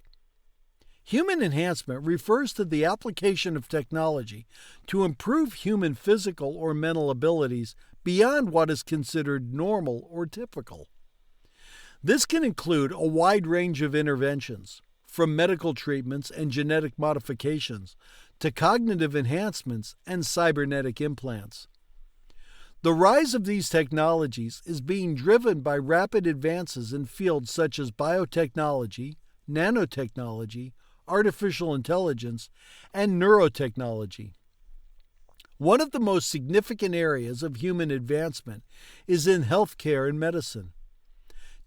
Human enhancement refers to the application of technology to improve human physical or mental abilities beyond what is considered normal or typical. This can include a wide range of interventions, from medical treatments and genetic modifications to cognitive enhancements and cybernetic implants. The rise of these technologies is being driven by rapid advances in fields such as biotechnology, nanotechnology, artificial intelligence, and neurotechnology. One of the most significant areas of human advancement is in healthcare and medicine.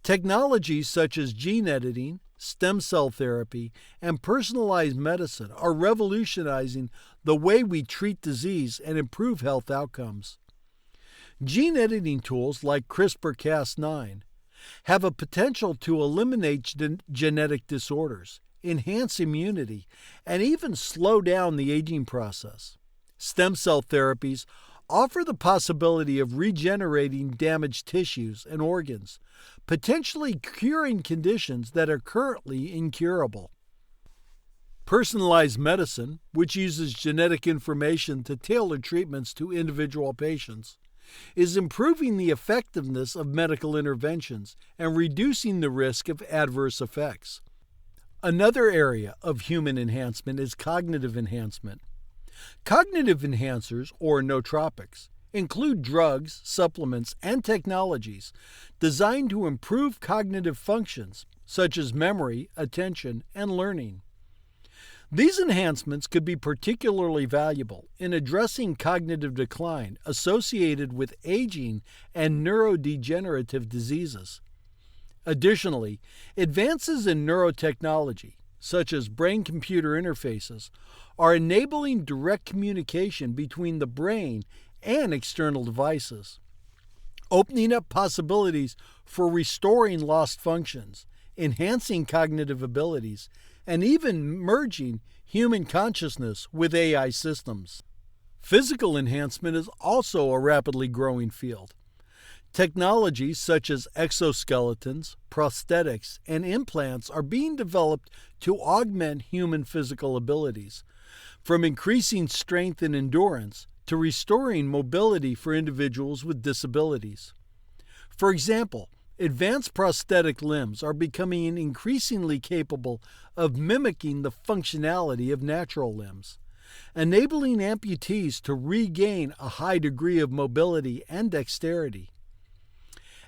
Technologies such as gene editing, stem cell therapy, and personalized medicine are revolutionizing the way we treat disease and improve health outcomes. Gene editing tools like CRISPR-Cas9 have a potential to eliminate genetic disorders, enhance immunity, and even slow down the aging process. Stem cell therapies offer the possibility of regenerating damaged tissues and organs, potentially curing conditions that are currently incurable. Personalized medicine, which uses genetic information to tailor treatments to individual patients, is improving the effectiveness of medical interventions and reducing the risk of adverse effects. Another area of human enhancement is cognitive enhancement. Cognitive enhancers, or nootropics, include drugs, supplements, and technologies designed to improve cognitive functions such as memory, attention, and learning. These enhancements could be particularly valuable in addressing cognitive decline associated with aging and neurodegenerative diseases. Additionally, advances in neurotechnology, such as brain-computer interfaces, are enabling direct communication between the brain and external devices, opening up possibilities for restoring lost functions, enhancing cognitive abilities, and even merging human consciousness with AI systems. Physical enhancement is also a rapidly growing field. Technologies such as exoskeletons, prosthetics, and implants are being developed to augment human physical abilities, from increasing strength and endurance to restoring mobility for individuals with disabilities. For example, advanced prosthetic limbs are becoming increasingly capable of mimicking the functionality of natural limbs, enabling amputees to regain a high degree of mobility and dexterity.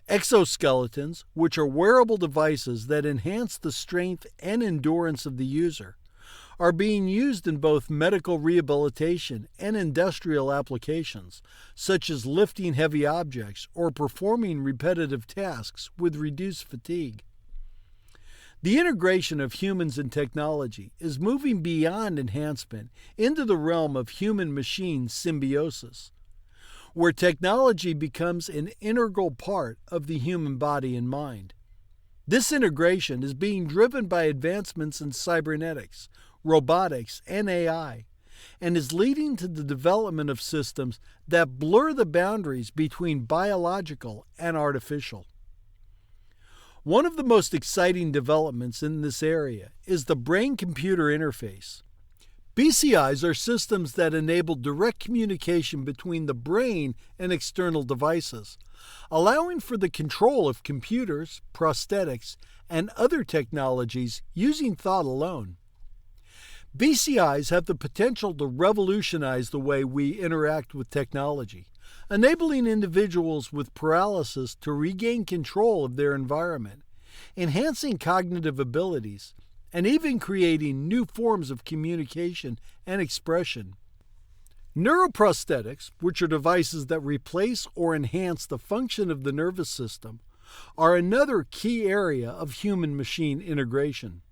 Exoskeletons, which are wearable devices that enhance the strength and endurance of the user, are being used in both medical rehabilitation and industrial applications, such as lifting heavy objects or performing repetitive tasks with reduced fatigue. The integration of humans and technology is moving beyond enhancement into the realm of human-machine symbiosis, where technology becomes an integral part of the human body and mind. This integration is being driven by advancements in cybernetics, robotics, and AI, and is leading to the development of systems that blur the boundaries between biological and artificial. One of the most exciting developments in this area is the brain-computer interface. BCIs are systems that enable direct communication between the brain and external devices, allowing for the control of computers, prosthetics, and other technologies using thought alone. BCIs have the potential to revolutionize the way we interact with technology, enabling individuals with paralysis to regain control of their environment, enhancing cognitive abilities, and even creating new forms of communication and expression. Neuroprosthetics, which are devices that replace or enhance the function of the nervous system, are another key area of human-machine integration.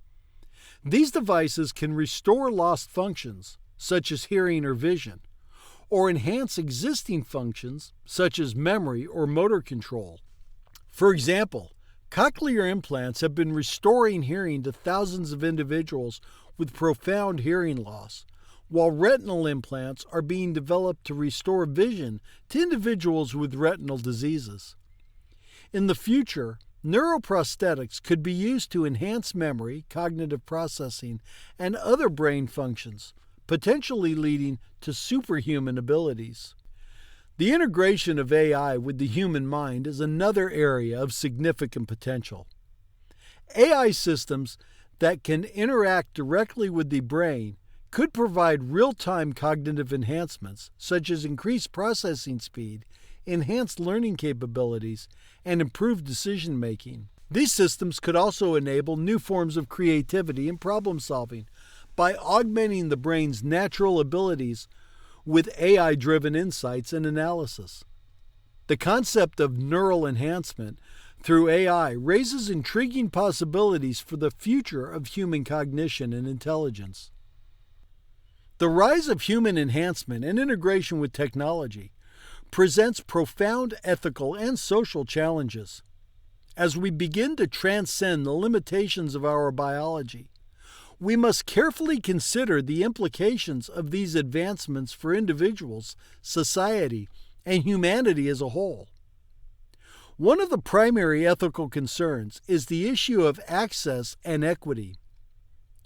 These devices can restore lost functions, such as hearing or vision, or enhance existing functions, such as memory or motor control. For example, cochlear implants have been restoring hearing to thousands of individuals with profound hearing loss, while retinal implants are being developed to restore vision to individuals with retinal diseases. In the future, neuroprosthetics could be used to enhance memory, cognitive processing, and other brain functions, potentially leading to superhuman abilities. The integration of AI with the human mind is another area of significant potential. AI systems that can interact directly with the brain could provide real-time cognitive enhancements, such as increased processing speed, enhanced learning capabilities, and improved decision-making. These systems could also enable new forms of creativity and problem-solving by augmenting the brain's natural abilities with AI-driven insights and analysis. The concept of neural enhancement through AI raises intriguing possibilities for the future of human cognition and intelligence. The rise of human enhancement and integration with technology presents profound ethical and social challenges. As we begin to transcend the limitations of our biology, we must carefully consider the implications of these advancements for individuals, society, and humanity as a whole. One of the primary ethical concerns is the issue of access and equity.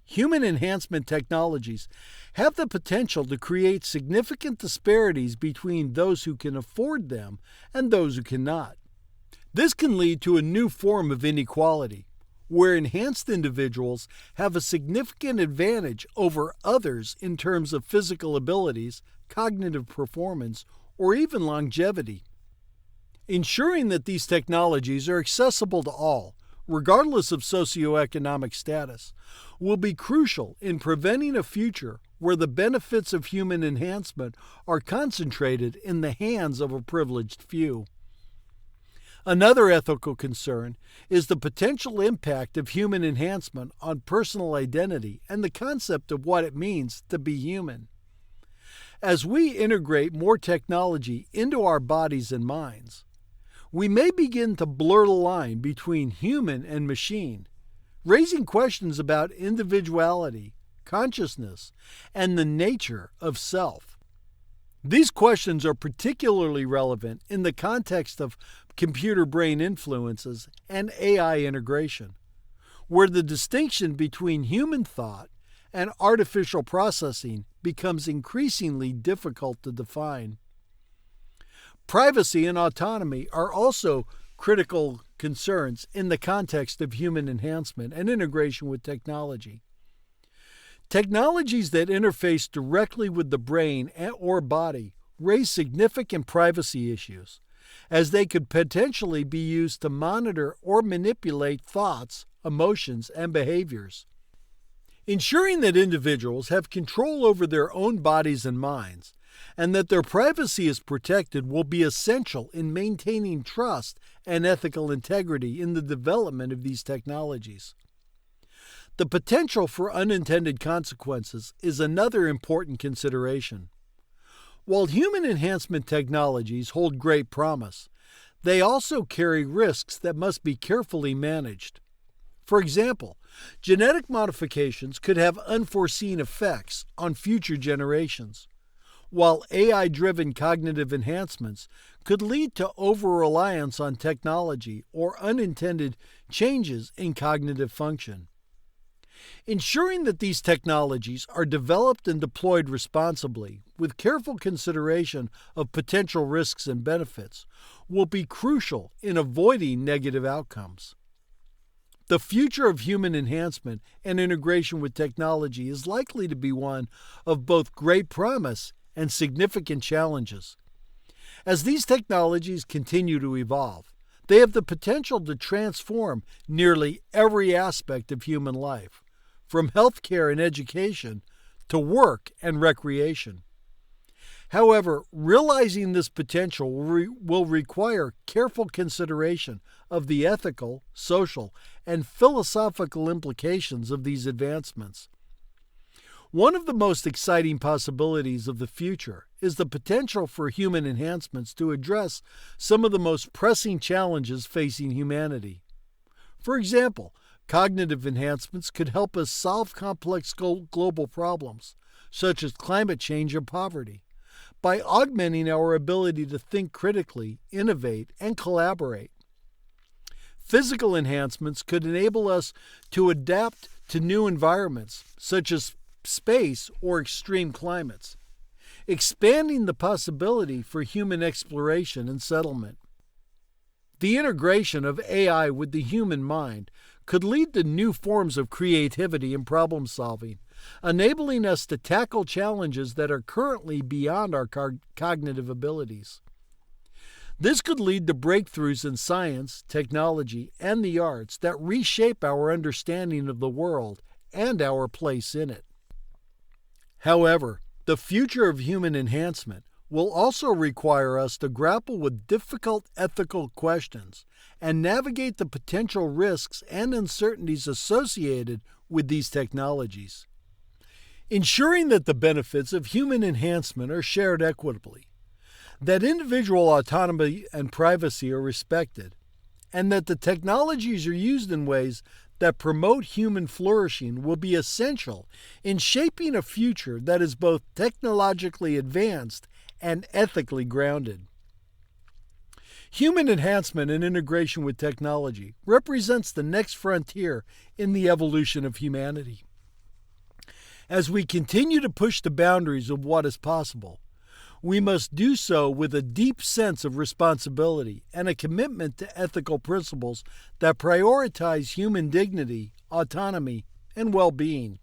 Human enhancement technologies have the potential to create significant disparities between those who can afford them and those who cannot. This can lead to a new form of inequality, where enhanced individuals have a significant advantage over others in terms of physical abilities, cognitive performance, or even longevity. Ensuring that these technologies are accessible to all, regardless of socioeconomic status, will be crucial in preventing a future where the benefits of human enhancement are concentrated in the hands of a privileged few. Another ethical concern is the potential impact of human enhancement on personal identity and the concept of what it means to be human. As we integrate more technology into our bodies and minds, we may begin to blur the line between human and machine, raising questions about individuality, consciousness, and the nature of self. These questions are particularly relevant in the context of computer-brain influences and AI integration, where the distinction between human thought and artificial processing becomes increasingly difficult to define. Privacy and autonomy are also critical concerns in the context of human enhancement and integration with technology. Technologies that interface directly with the brain or body raise significant privacy issues, as they could potentially be used to monitor or manipulate thoughts, emotions, and behaviors. Ensuring that individuals have control over their own bodies and minds, and that their privacy is protected will be essential in maintaining trust and ethical integrity in the development of these technologies. The potential for unintended consequences is another important consideration. While human enhancement technologies hold great promise, they also carry risks that must be carefully managed. For example, genetic modifications could have unforeseen effects on future generations, while AI-driven cognitive enhancements could lead to over-reliance on technology or unintended changes in cognitive function. Ensuring that these technologies are developed and deployed responsibly, with careful consideration of potential risks and benefits, will be crucial in avoiding negative outcomes. The future of human enhancement and integration with technology is likely to be one of both great promise and significant challenges. As these technologies continue to evolve, they have the potential to transform nearly every aspect of human life, from healthcare and education to work and recreation. However, realizing this potential will require careful consideration of the ethical, social, and philosophical implications of these advancements. One of the most exciting possibilities of the future is the potential for human enhancements to address some of the most pressing challenges facing humanity. For example, cognitive enhancements could help us solve complex global problems, such as climate change and poverty, by augmenting our ability to think critically, innovate, and collaborate. Physical enhancements could enable us to adapt to new environments, such as space or extreme climates, expanding the possibility for human exploration and settlement. The integration of AI with the human mind could lead to new forms of creativity and problem solving, enabling us to tackle challenges that are currently beyond our cognitive abilities. This could lead to breakthroughs in science, technology, and the arts that reshape our understanding of the world and our place in it. However, the future of human enhancement will also require us to grapple with difficult ethical questions and navigate the potential risks and uncertainties associated with these technologies. Ensuring that the benefits of human enhancement are shared equitably, that individual autonomy and privacy are respected, and that the technologies are used in ways that promote human flourishing will be essential in shaping a future that is both technologically advanced and ethically grounded. Human enhancement and integration with technology represents the next frontier in the evolution of humanity. As we continue to push the boundaries of what is possible, we must do so with a deep sense of responsibility and a commitment to ethical principles that prioritize human dignity, autonomy, and well-being.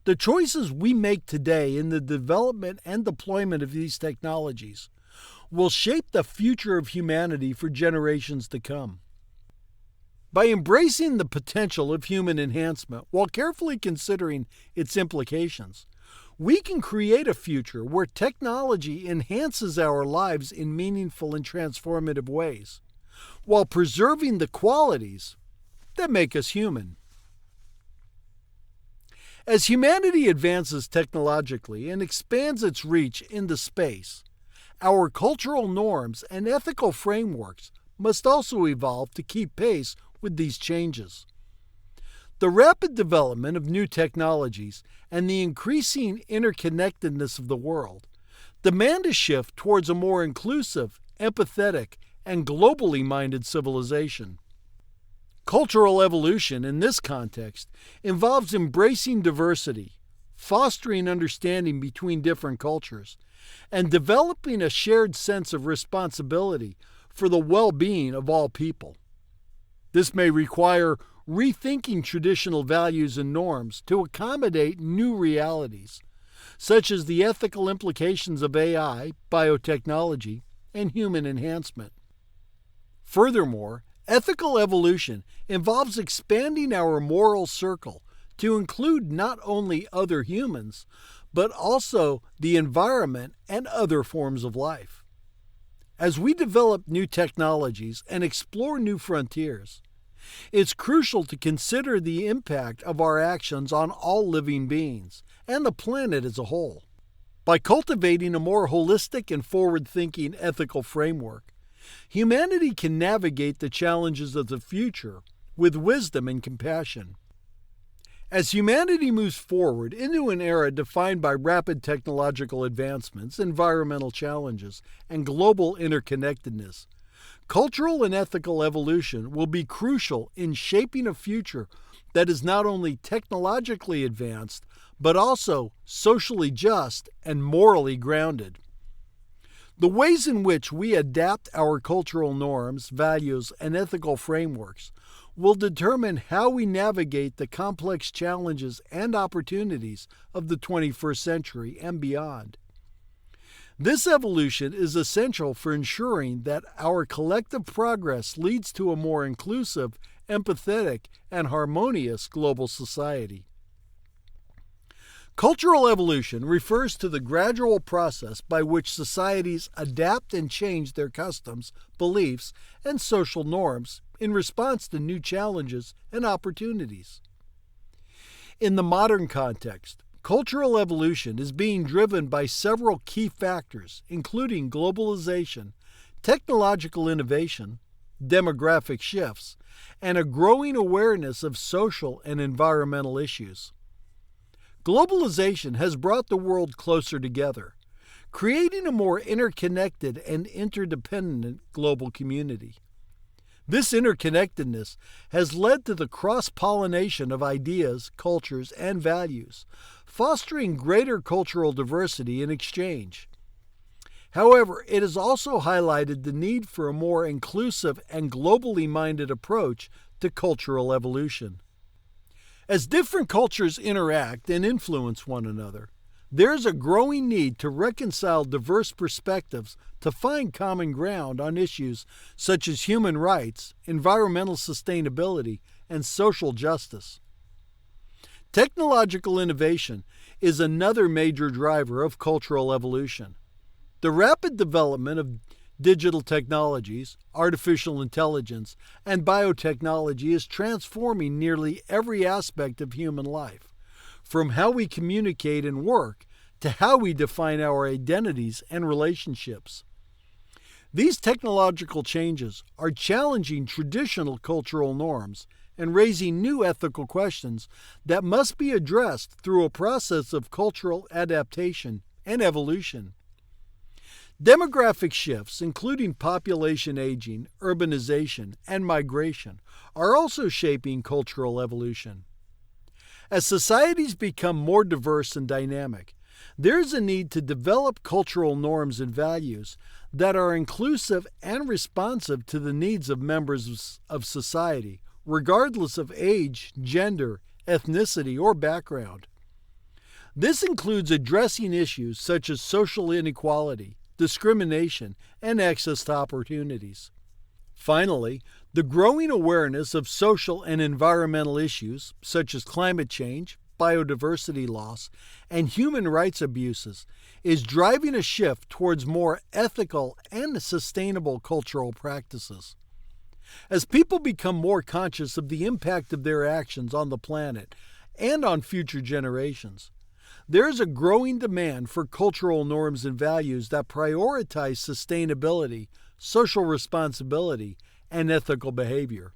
The choices we make today in the development and deployment of these technologies will shape the future of humanity for generations to come. By embracing the potential of human enhancement while carefully considering its implications, we can create a future where technology enhances our lives in meaningful and transformative ways, while preserving the qualities that make us human. As humanity advances technologically and expands its reach into space, our cultural norms and ethical frameworks must also evolve to keep pace with these changes. The rapid development of new technologies and the increasing interconnectedness of the world demand a shift towards a more inclusive, empathetic, and globally minded civilization. Cultural evolution in this context involves embracing diversity, fostering understanding between different cultures, and developing a shared sense of responsibility for the well-being of all people. This may require rethinking traditional values and norms to accommodate new realities, such as the ethical implications of AI, biotechnology, and human enhancement. Furthermore, ethical evolution involves expanding our moral circle to include not only other humans, but also the environment and other forms of life. As we develop new technologies and explore new frontiers, it's crucial to consider the impact of our actions on all living beings and the planet as a whole. By cultivating a more holistic and forward-thinking ethical framework, humanity can navigate the challenges of the future with wisdom and compassion. As humanity moves forward into an era defined by rapid technological advancements, environmental challenges, and global interconnectedness, cultural and ethical evolution will be crucial in shaping a future that is not only technologically advanced, but also socially just and morally grounded. The ways in which we adapt our cultural norms, values, and ethical frameworks will determine how we navigate the complex challenges and opportunities of the 21st century and beyond. This evolution is essential for ensuring that our collective progress leads to a more inclusive, empathetic, and harmonious global society. Cultural evolution refers to the gradual process by which societies adapt and change their customs, beliefs, and social norms in response to new challenges and opportunities. In the modern context, cultural evolution is being driven by several key factors, including globalization, technological innovation, demographic shifts, and a growing awareness of social and environmental issues. Globalization has brought the world closer together, creating a more interconnected and interdependent global community. This interconnectedness has led to the cross-pollination of ideas, cultures, and values, fostering greater cultural diversity and exchange. However, it has also highlighted the need for a more inclusive and globally minded approach to cultural evolution. As different cultures interact and influence one another, there is a growing need to reconcile diverse perspectives to find common ground on issues such as human rights, environmental sustainability, and social justice. Technological innovation is another major driver of cultural evolution. The rapid development of digital technologies, artificial intelligence, and biotechnology is transforming nearly every aspect of human life, from how we communicate and work to how we define our identities and relationships. These technological changes are challenging traditional cultural norms and raising new ethical questions that must be addressed through a process of cultural adaptation and evolution. Demographic shifts, including population aging, urbanization, and migration, are also shaping cultural evolution. As societies become more diverse and dynamic, there is a need to develop cultural norms and values that are inclusive and responsive to the needs of members of society, regardless of age, gender, ethnicity, or background. This includes addressing issues such as social inequality, discrimination, and access to opportunities. Finally, the growing awareness of social and environmental issues such as climate change, biodiversity loss, and human rights abuses is driving a shift towards more ethical and sustainable cultural practices. As people become more conscious of the impact of their actions on the planet and on future generations, there is a growing demand for cultural norms and values that prioritize sustainability, social responsibility, and ethical behavior.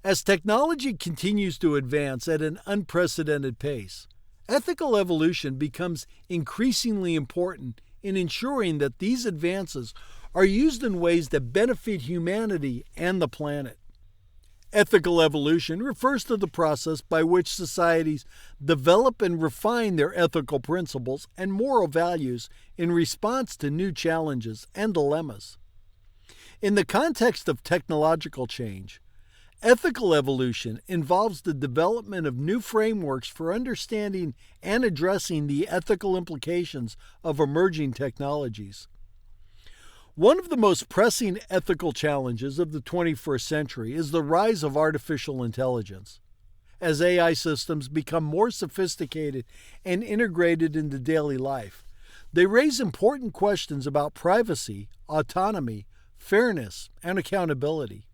As technology continues to advance at an unprecedented pace, ethical evolution becomes increasingly important in ensuring that these advances are used in ways that benefit humanity and the planet. Ethical evolution refers to the process by which societies develop and refine their ethical principles and moral values in response to new challenges and dilemmas. In the context of technological change, ethical evolution involves the development of new frameworks for understanding and addressing the ethical implications of emerging technologies. One of the most pressing ethical challenges of the 21st century is the rise of artificial intelligence. As AI systems become more sophisticated and integrated into daily life, they raise important questions about privacy, autonomy, fairness, and accountability.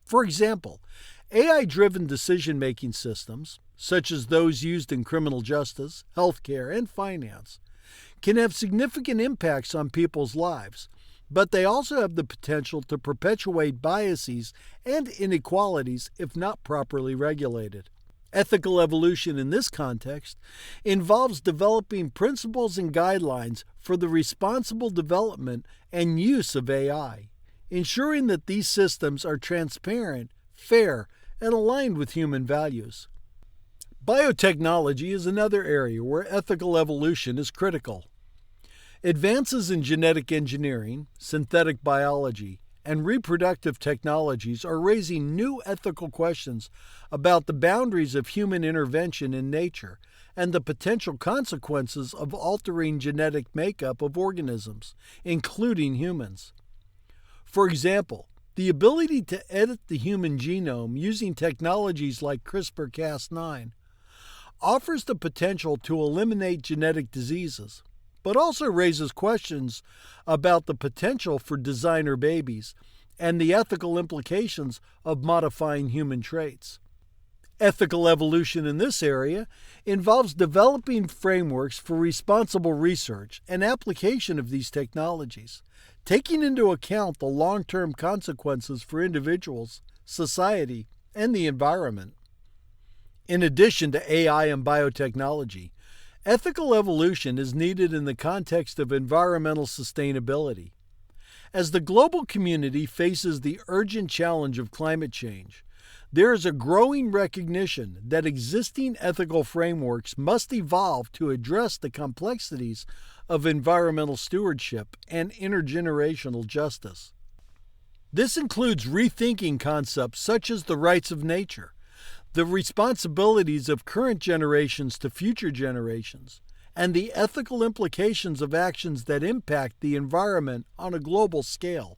For example, AI-driven decision-making systems, such as those used in criminal justice, healthcare, and finance, can have significant impacts on people's lives, but they also have the potential to perpetuate biases and inequalities if not properly regulated. Ethical evolution in this context involves developing principles and guidelines for the responsible development and use of AI, ensuring that these systems are transparent, fair, and aligned with human values. Biotechnology is another area where ethical evolution is critical. Advances in genetic engineering, synthetic biology, and reproductive technologies are raising new ethical questions about the boundaries of human intervention in nature and the potential consequences of altering genetic makeup of organisms, including humans. For example, the ability to edit the human genome using technologies like CRISPR-Cas9 offers the potential to eliminate genetic diseases, but also raises questions about the potential for designer babies and the ethical implications of modifying human traits. Ethical evolution in this area involves developing frameworks for responsible research and application of these technologies, taking into account the long-term consequences for individuals, society, and the environment. In addition to AI and biotechnology, ethical evolution is needed in the context of environmental sustainability. As the global community faces the urgent challenge of climate change, there is a growing recognition that existing ethical frameworks must evolve to address the complexities of environmental stewardship and intergenerational justice. This includes rethinking concepts such as the rights of nature, the responsibilities of current generations to future generations, and the ethical implications of actions that impact the environment on a global scale.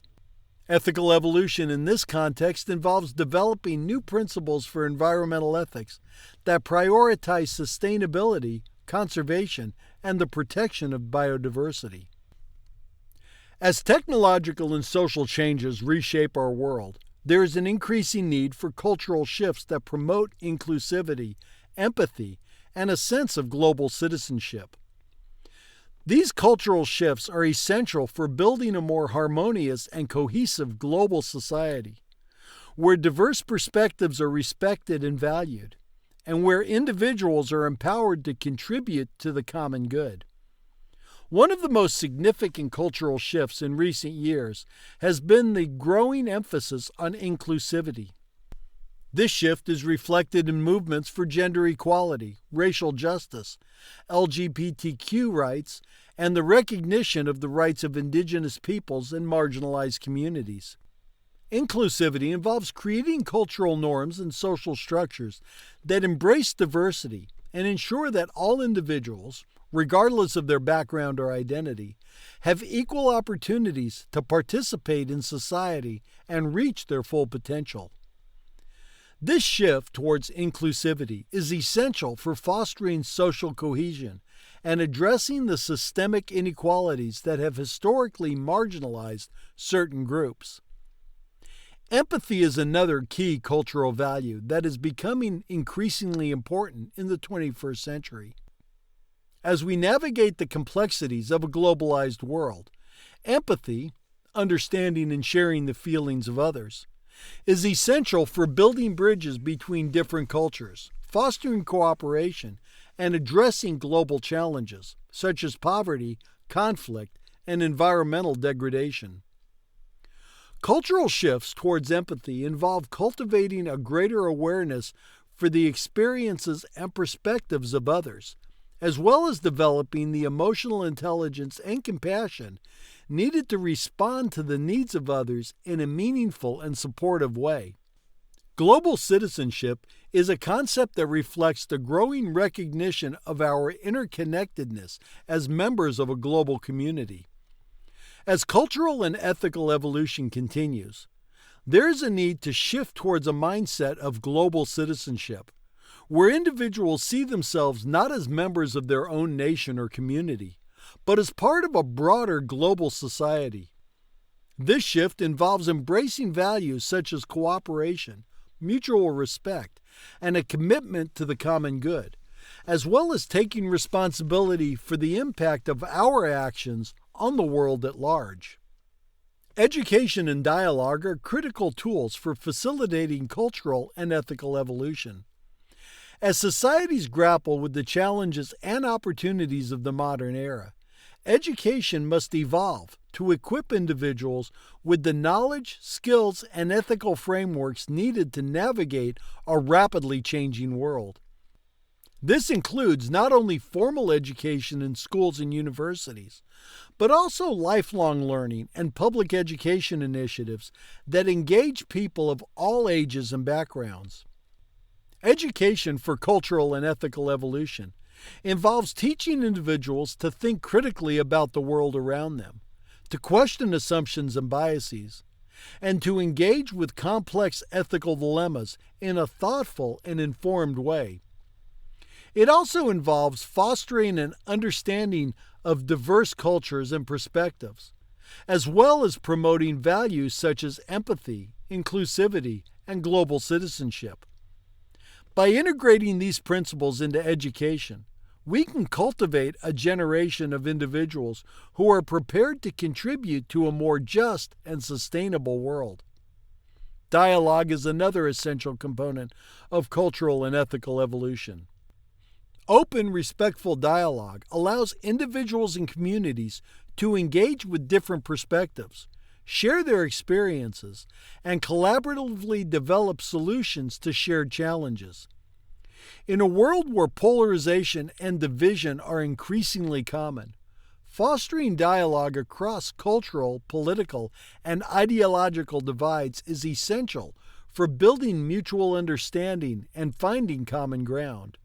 Ethical evolution in this context involves developing new principles for environmental ethics that prioritize sustainability, conservation, and the protection of biodiversity. As technological and social changes reshape our world, there is an increasing need for cultural shifts that promote inclusivity, empathy, and a sense of global citizenship. These cultural shifts are essential for building a more harmonious and cohesive global society, where diverse perspectives are respected and valued, and where individuals are empowered to contribute to the common good. One of the most significant cultural shifts in recent years has been the growing emphasis on inclusivity. This shift is reflected in movements for gender equality, racial justice, LGBTQ rights, and the recognition of the rights of indigenous peoples and marginalized communities. Inclusivity involves creating cultural norms and social structures that embrace diversity and ensure that all individuals, regardless of their background or identity, have equal opportunities to participate in society and reach their full potential. This shift towards inclusivity is essential for fostering social cohesion and addressing the systemic inequalities that have historically marginalized certain groups. Empathy is another key cultural value that is becoming increasingly important in the 21st century. As we navigate the complexities of a globalized world, empathy, understanding and sharing the feelings of others, is essential for building bridges between different cultures, fostering cooperation, and addressing global challenges such as poverty, conflict, and environmental degradation. Cultural shifts towards empathy involve cultivating a greater awareness for the experiences and perspectives of others, as well as developing the emotional intelligence and compassion needed to respond to the needs of others in a meaningful and supportive way. Global citizenship is a concept that reflects the growing recognition of our interconnectedness as members of a global community. As cultural and ethical evolution continues, there is a need to shift towards a mindset of global citizenship, where individuals see themselves not as members of their own nation or community, but as part of a broader global society. This shift involves embracing values such as cooperation, mutual respect, and a commitment to the common good, as well as taking responsibility for the impact of our actions on the world at large. Education and dialogue are critical tools for facilitating cultural and ethical evolution. As societies grapple with the challenges and opportunities of the modern era, education must evolve to equip individuals with the knowledge, skills, and ethical frameworks needed to navigate a rapidly changing world. This includes not only formal education in schools and universities, but also lifelong learning and public education initiatives that engage people of all ages and backgrounds. Education for cultural and ethical evolution involves teaching individuals to think critically about the world around them, to question assumptions and biases, and to engage with complex ethical dilemmas in a thoughtful and informed way. It also involves fostering an understanding of diverse cultures and perspectives, as well as promoting values such as empathy, inclusivity, and global citizenship. By integrating these principles into education, we can cultivate a generation of individuals who are prepared to contribute to a more just and sustainable world. Dialogue is another essential component of cultural and ethical evolution. Open, respectful dialogue allows individuals and communities to engage with different perspectives, share their experiences, and collaboratively develop solutions to shared challenges. In a world where polarization and division are increasingly common, fostering dialogue across cultural, political, and ideological divides is essential for building mutual understanding and finding common ground.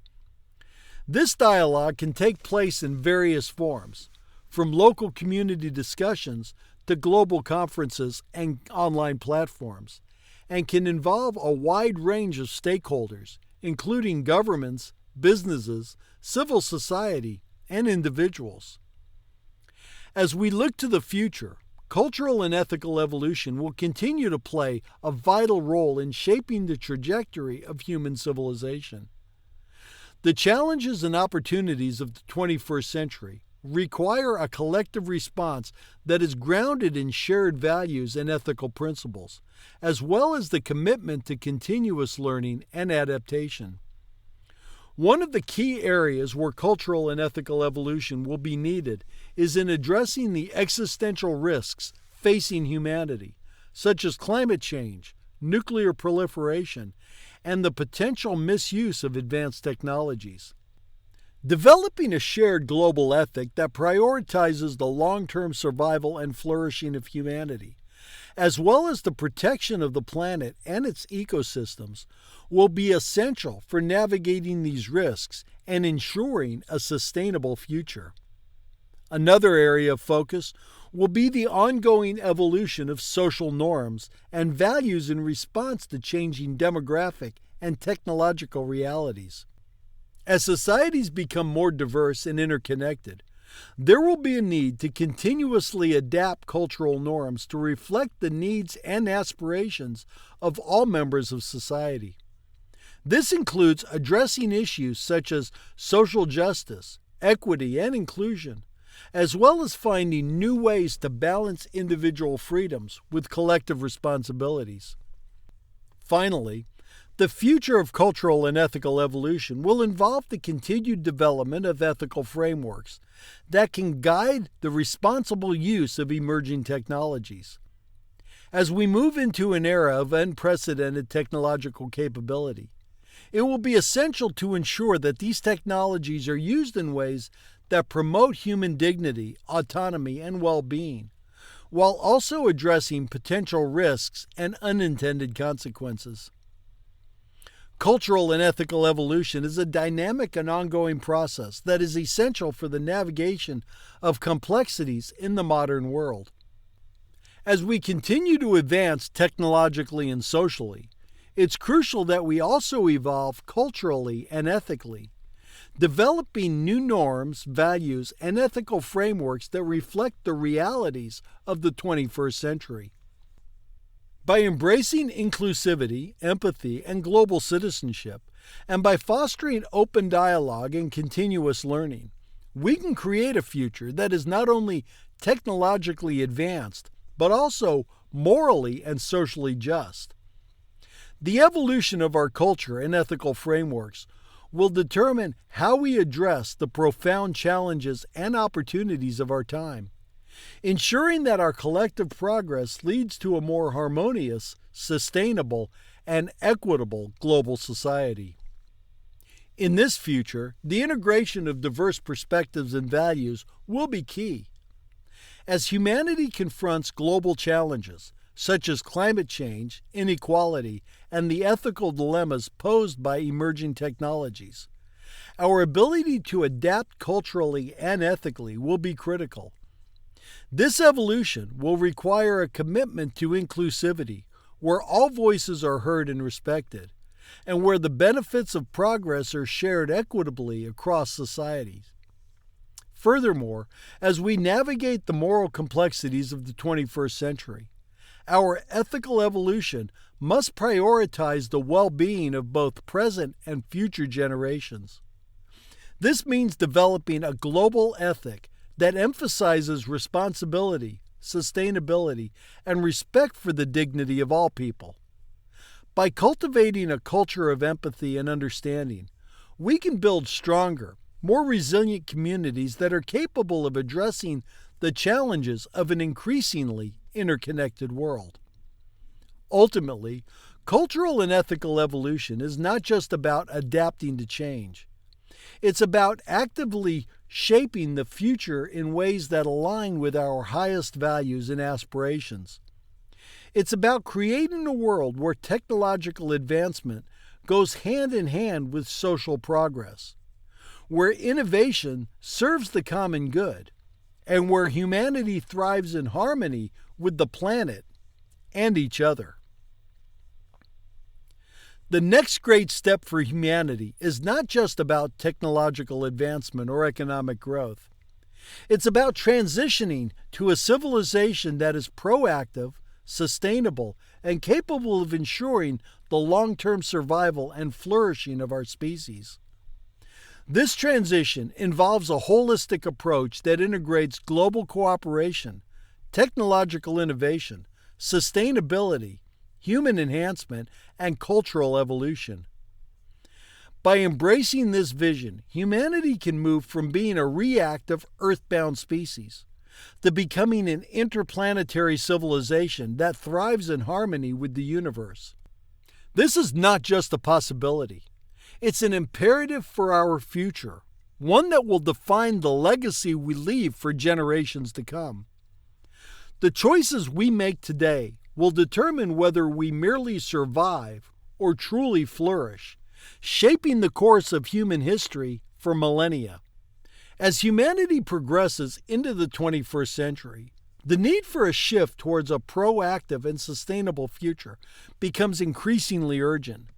This dialogue can take place in various forms, from local community discussions to global conferences and online platforms, and can involve a wide range of stakeholders, including governments, businesses, civil society, and individuals. As we look to the future, cultural and ethical evolution will continue to play a vital role in shaping the trajectory of human civilization. The challenges and opportunities of the 21st century require a collective response that is grounded in shared values and ethical principles, as well as the commitment to continuous learning and adaptation. One of the key areas where cultural and ethical evolution will be needed is in addressing the existential risks facing humanity, such as climate change, nuclear proliferation, and the potential misuse of advanced technologies. Developing a shared global ethic that prioritizes the long-term survival and flourishing of humanity, as well as the protection of the planet and its ecosystems, will be essential for navigating these risks and ensuring a sustainable future. Another area of focus will be the ongoing evolution of social norms and values in response to changing demographic and technological realities. As societies become more diverse and interconnected, there will be a need to continuously adapt cultural norms to reflect the needs and aspirations of all members of society. This includes addressing issues such as social justice, equity, and inclusion, as well as finding new ways to balance individual freedoms with collective responsibilities. Finally, the future of cultural and ethical evolution will involve the continued development of ethical frameworks that can guide the responsible use of emerging technologies. As we move into an era of unprecedented technological capability, it will be essential to ensure that these technologies are used in ways that promote human dignity, autonomy, and well-being, while also addressing potential risks and unintended consequences. Cultural and ethical evolution is a dynamic and ongoing process that is essential for the navigation of complexities in the modern world. As we continue to advance technologically and socially, it's crucial that we also evolve culturally and ethically, developing new norms, values, and ethical frameworks that reflect the realities of the 21st century. By embracing inclusivity, empathy, and global citizenship, and by fostering open dialogue and continuous learning, we can create a future that is not only technologically advanced, but also morally and socially just. The evolution of our culture and ethical frameworks will determine how we address the profound challenges and opportunities of our time, ensuring that our collective progress leads to a more harmonious, sustainable, and equitable global society. In this future, the integration of diverse perspectives and values will be key. As humanity confronts global challenges, such as climate change, inequality, and the ethical dilemmas posed by emerging technologies, our ability to adapt culturally and ethically will be critical. This evolution will require a commitment to inclusivity, where all voices are heard and respected, and where the benefits of progress are shared equitably across societies. Furthermore, as we navigate the moral complexities of the 21st century, our ethical evolution must prioritize the well-being of both present and future generations. This means developing a global ethic that emphasizes responsibility, sustainability, and respect for the dignity of all people. By cultivating a culture of empathy and understanding, we can build stronger, more resilient communities that are capable of addressing the challenges of an increasingly interconnected world. Ultimately, cultural and ethical evolution is not just about adapting to change. It's about actively shaping the future in ways that align with our highest values and aspirations. It's about creating a world where technological advancement goes hand in hand with social progress, where innovation serves the common good, and where humanity thrives in harmony with the planet and each other. The next great step for humanity is not just about technological advancement or economic growth. It's about transitioning to a civilization that is proactive, sustainable, and capable of ensuring the long-term survival and flourishing of our species. This transition involves a holistic approach that integrates global cooperation, technological innovation, sustainability, human enhancement, and cultural evolution. By embracing this vision, humanity can move from being a reactive, earthbound species to becoming an interplanetary civilization that thrives in harmony with the universe. This is not just a possibility. It's an imperative for our future, one that will define the legacy we leave for generations to come. The choices we make today will determine whether we merely survive or truly flourish, shaping the course of human history for millennia. As humanity progresses into the 21st century, the need for a shift towards a proactive and sustainable future becomes increasingly urgent.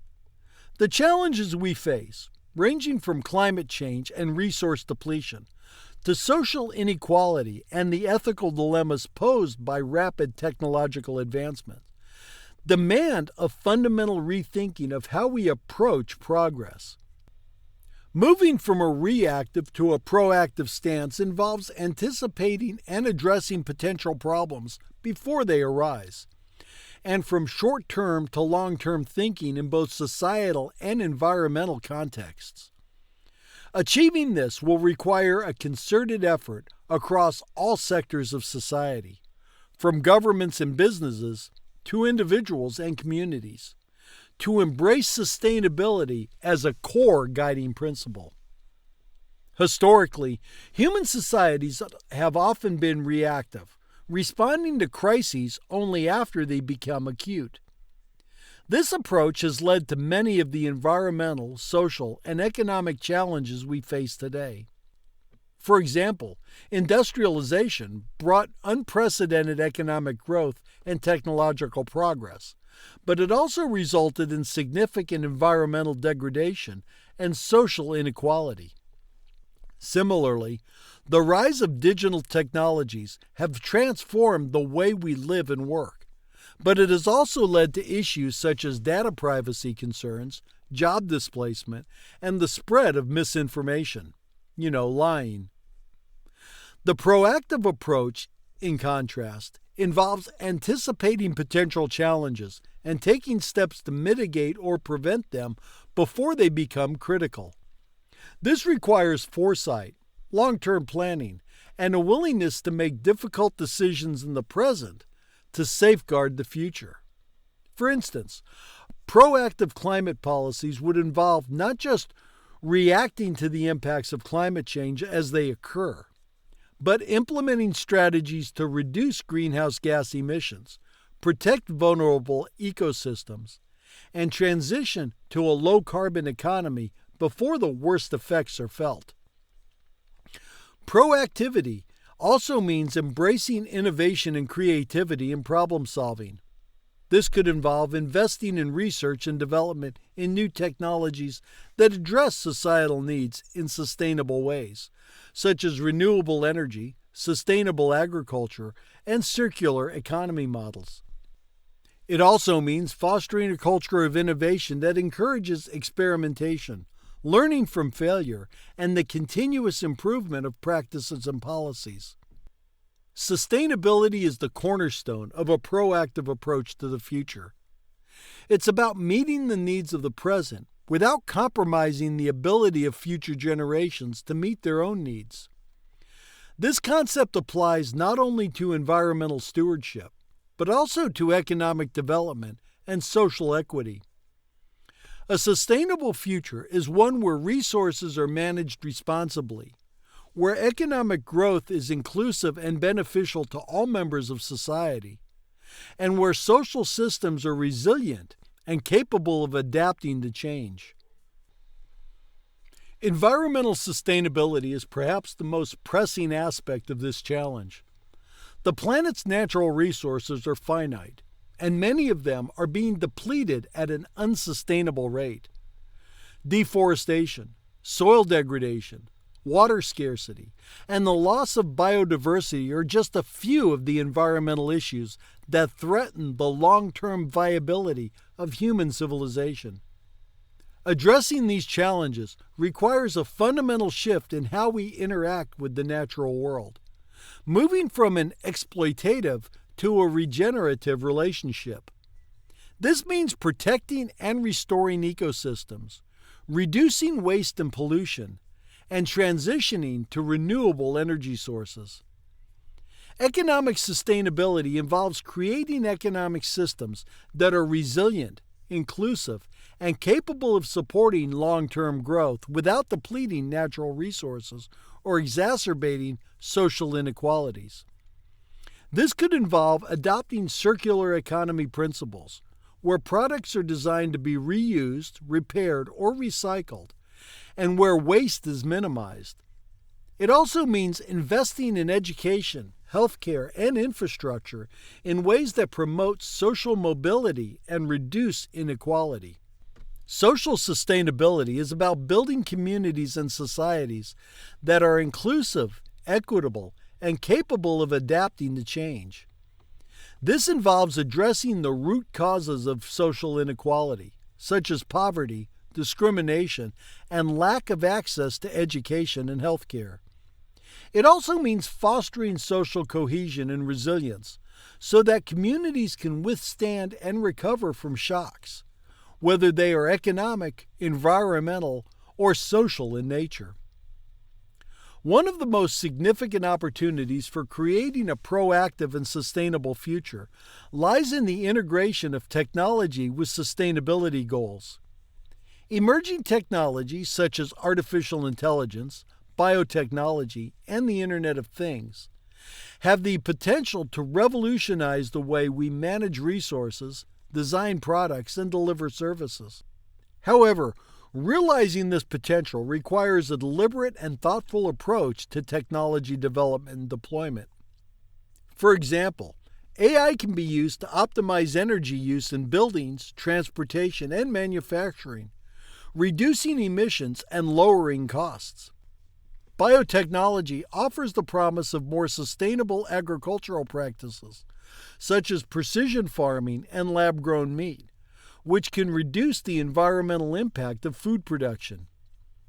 The challenges we face, ranging from climate change and resource depletion to social inequality and the ethical dilemmas posed by rapid technological advancement, demand a fundamental rethinking of how we approach progress. Moving from a reactive to a proactive stance involves anticipating and addressing potential problems before they arise, and from short-term to long-term thinking in both societal and environmental contexts. Achieving this will require a concerted effort across all sectors of society, from governments and businesses to individuals and communities, to embrace sustainability as a core guiding principle. Historically, human societies have often been reactive, responding to crises only after they become acute. This approach has led to many of the environmental, social, and economic challenges we face today. For example, industrialization brought unprecedented economic growth and technological progress, but it also resulted in significant environmental degradation and social inequality. Similarly, the rise of digital technologies have transformed the way we live and work, but it has also led to issues such as data privacy concerns, job displacement, and the spread of misinformation, lying. The proactive approach, in contrast, involves anticipating potential challenges and taking steps to mitigate or prevent them before they become critical. This requires foresight, long-term planning, and a willingness to make difficult decisions in the present to safeguard the future. For instance, proactive climate policies would involve not just reacting to the impacts of climate change as they occur, but implementing strategies to reduce greenhouse gas emissions, protect vulnerable ecosystems, and transition to a low-carbon economy before the worst effects are felt. Proactivity also means embracing innovation and creativity in problem solving. This could involve investing in research and development in new technologies that address societal needs in sustainable ways, such as renewable energy, sustainable agriculture, and circular economy models. It also means fostering a culture of innovation that encourages experimentation, learning from failure, and the continuous improvement of practices and policies. Sustainability is the cornerstone of a proactive approach to the future. It's about meeting the needs of the present without compromising the ability of future generations to meet their own needs. This concept applies not only to environmental stewardship, but also to economic development and social equity. A sustainable future is one where resources are managed responsibly, where economic growth is inclusive and beneficial to all members of society, and where social systems are resilient and capable of adapting to change. Environmental sustainability is perhaps the most pressing aspect of this challenge. The planet's natural resources are finite, and many of them are being depleted at an unsustainable rate. Deforestation, soil degradation, water scarcity, and the loss of biodiversity are just a few of the environmental issues that threaten the long-term viability of human civilization. Addressing these challenges requires a fundamental shift in how we interact with the natural world, moving from an exploitative to a regenerative relationship. This means protecting and restoring ecosystems, reducing waste and pollution, and transitioning to renewable energy sources. Economic sustainability involves creating economic systems that are resilient, inclusive, and capable of supporting long-term growth without depleting natural resources or exacerbating social inequalities. This could involve adopting circular economy principles, where products are designed to be reused, repaired, or recycled, and where waste is minimized. It also means investing in education, healthcare, and infrastructure in ways that promote social mobility and reduce inequality. Social sustainability is about building communities and societies that are inclusive, equitable, and capable of adapting to change. This involves addressing the root causes of social inequality, such as poverty, discrimination, and lack of access to education and healthcare. It also means fostering social cohesion and resilience so that communities can withstand and recover from shocks, whether they are economic, environmental, or social in nature. One of the most significant opportunities for creating a proactive and sustainable future lies in the integration of technology with sustainability goals. Emerging technologies such as artificial intelligence, biotechnology, and the Internet of Things have the potential to revolutionize the way we manage resources, design products, and deliver services. However, realizing this potential requires a deliberate and thoughtful approach to technology development and deployment. For example, AI can be used to optimize energy use in buildings, transportation, and manufacturing, reducing emissions and lowering costs. Biotechnology offers the promise of more sustainable agricultural practices, such as precision farming and lab-grown meat, which can reduce the environmental impact of food production.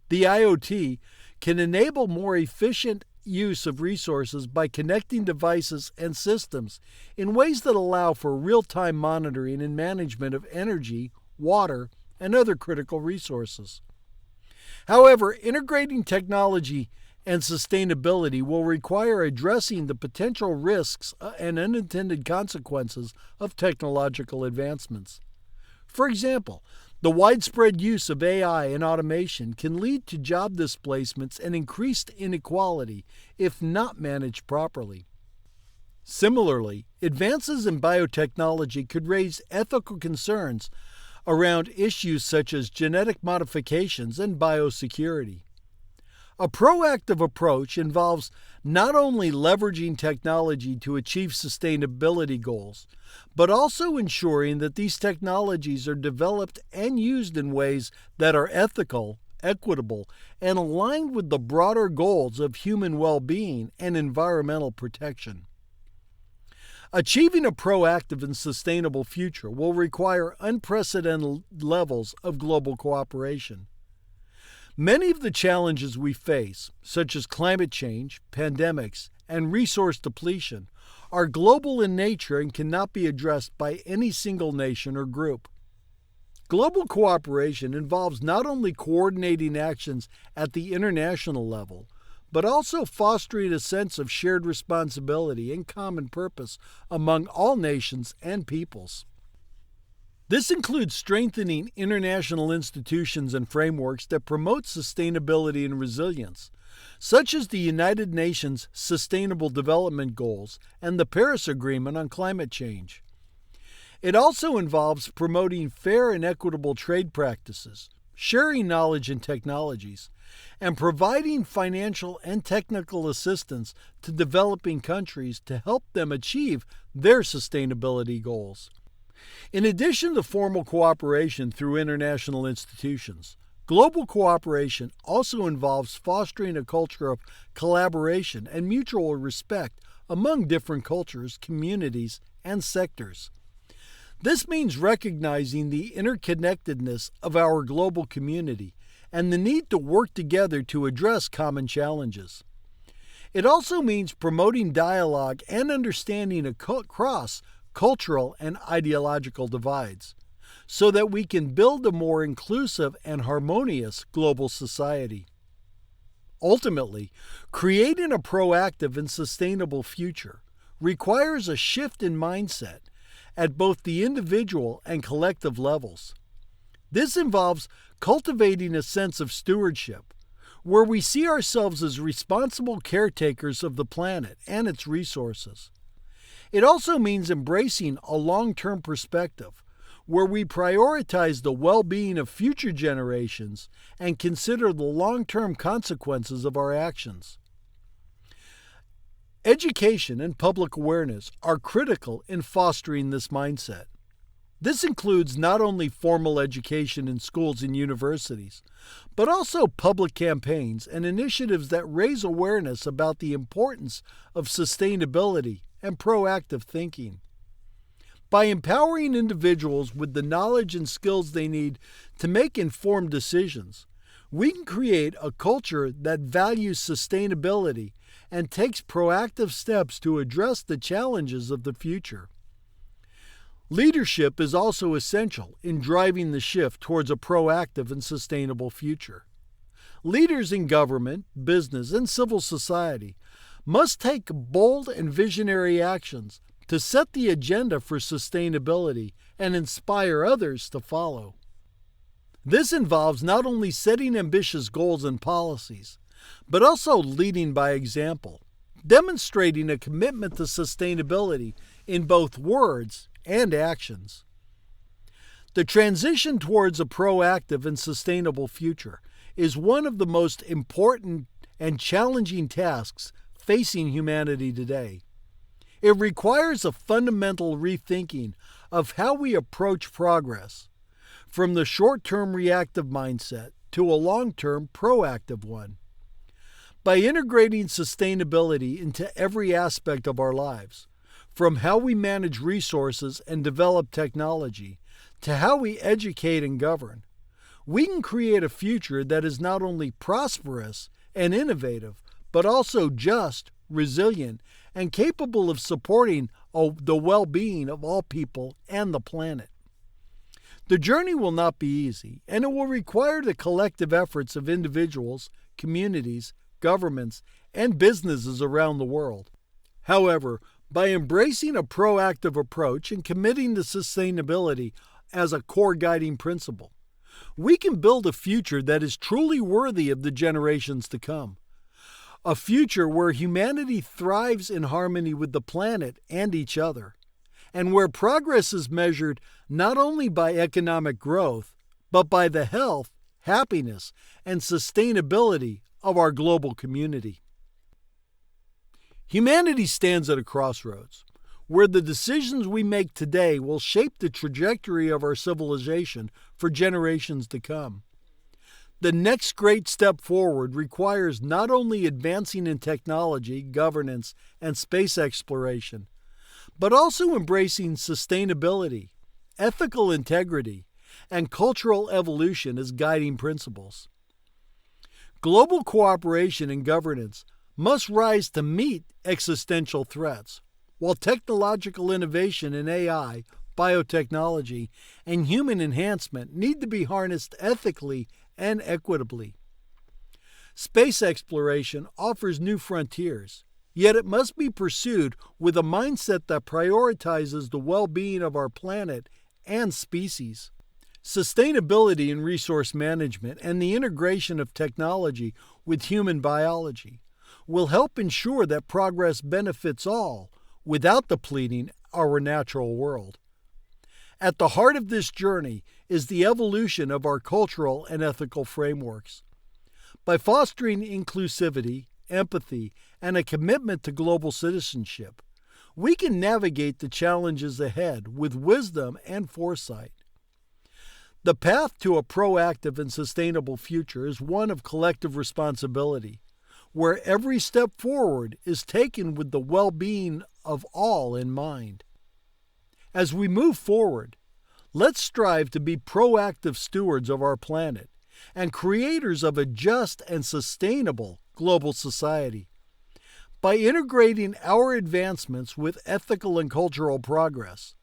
The IoT can enable more efficient use of resources by connecting devices and systems in ways that allow for real-time monitoring and management of energy, water, and other critical resources. However, integrating technology and sustainability will require addressing the potential risks and unintended consequences of technological advancements. For example, the widespread use of AI and automation can lead to job displacements and increased inequality if not managed properly. Similarly, advances in biotechnology could raise ethical concerns around issues such as genetic modifications and biosecurity. A proactive approach involves not only leveraging technology to achieve sustainability goals, but also ensuring that these technologies are developed and used in ways that are ethical, equitable, and aligned with the broader goals of human well-being and environmental protection. Achieving a proactive and sustainable future will require unprecedented levels of global cooperation. Many of the challenges we face, such as climate change, pandemics, and resource depletion, are global in nature and cannot be addressed by any single nation or group. Global cooperation involves not only coordinating actions at the international level, but also fostering a sense of shared responsibility and common purpose among all nations and peoples. This includes strengthening international institutions and frameworks that promote sustainability and resilience, such as the United Nations Sustainable Development Goals and the Paris Agreement on climate change. It also involves promoting fair and equitable trade practices, sharing knowledge and technologies, and providing financial and technical assistance to developing countries to help them achieve their sustainability goals. In addition to formal cooperation through international institutions, Global cooperation also involves fostering a culture of collaboration and mutual respect among different cultures, communities, and sectors. This means recognizing the interconnectedness of our global community and the need to work together to address common challenges. It also means promoting dialogue and understanding across cultural and ideological divides, so that we can build a more inclusive and harmonious global society. Ultimately, creating a proactive and sustainable future requires a shift in mindset at both the individual and collective levels. This involves cultivating a sense of stewardship, where we see ourselves as responsible caretakers of the planet and its resources. It also means embracing a long-term perspective, where we prioritize the well-being of future generations and consider the long-term consequences of our actions. Education and public awareness are critical in fostering this mindset. This includes not only formal education in schools and universities, but also public campaigns and initiatives that raise awareness about the importance of sustainability and proactive thinking. By empowering individuals with the knowledge and skills they need to make informed decisions, we can create a culture that values sustainability and takes proactive steps to address the challenges of the future. Leadership is also essential in driving the shift towards a proactive and sustainable future. Leaders in government, business, and civil society must take bold and visionary actions to set the agenda for sustainability and inspire others to follow. This involves not only setting ambitious goals and policies, but also leading by example, demonstrating a commitment to sustainability in both words and actions. The transition towards a proactive and sustainable future is one of the most important and challenging tasks facing humanity today. It requires a fundamental rethinking of how we approach progress, from the short-term reactive mindset to a long-term proactive one. By integrating sustainability into every aspect of our lives, from how we manage resources and develop technology to how we educate and govern, we can create a future that is not only prosperous and innovative, but also just, resilient, and capable of supporting the well-being of all people and the planet. The journey will not be easy, and it will require the collective efforts of individuals, communities, governments, and businesses around the world. However, by embracing a proactive approach and committing to sustainability as a core guiding principle, we can build a future that is truly worthy of the generations to come. A future where humanity thrives in harmony with the planet and each other, and where progress is measured not only by economic growth, but by the health, happiness, and sustainability of our global community. Humanity stands at a crossroads, where the decisions we make today will shape the trajectory of our civilization for generations to come. The next great step forward requires not only advancing in technology, governance, and space exploration, but also embracing sustainability, ethical integrity, and cultural evolution as guiding principles. Global cooperation and governance must rise to meet existential threats, while technological innovation in AI, biotechnology, and human enhancement need to be harnessed ethically and equitably. Space exploration offers new frontiers, yet it must be pursued with a mindset that prioritizes the well-being of our planet and species. Sustainability in resource management and the integration of technology with human biology will help ensure that progress benefits all without depleting our natural world. At the heart of this journey is the evolution of our cultural and ethical frameworks. By fostering inclusivity, empathy, and a commitment to global citizenship, we can navigate the challenges ahead with wisdom and foresight. The path to a proactive and sustainable future is one of collective responsibility, where every step forward is taken with the well-being of all in mind. As we move forward, let's strive to be proactive stewards of our planet and creators of a just and sustainable global society. By integrating our advancements with ethical and cultural progress,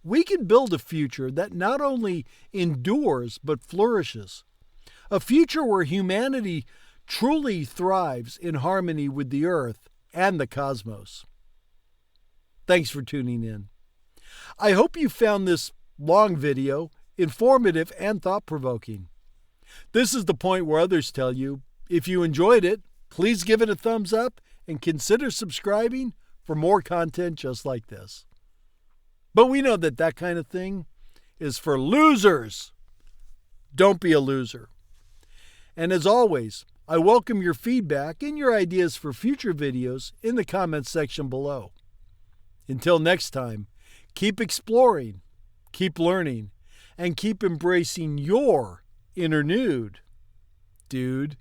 we can build a future that not only endures but flourishes, a future where humanity truly thrives in harmony with the Earth and the cosmos. Thanks for tuning in. I hope you found this long video informative and thought-provoking. This is the point where others tell you, if you enjoyed it, please give it a thumbs up and consider subscribing for more content just like this. But we know that that kind of thing is for losers. Don't be a loser. And as always, I welcome your feedback and your ideas for future videos in the comments section below. Until next time, keep exploring, keep learning, and keep embracing your inner nude, dude.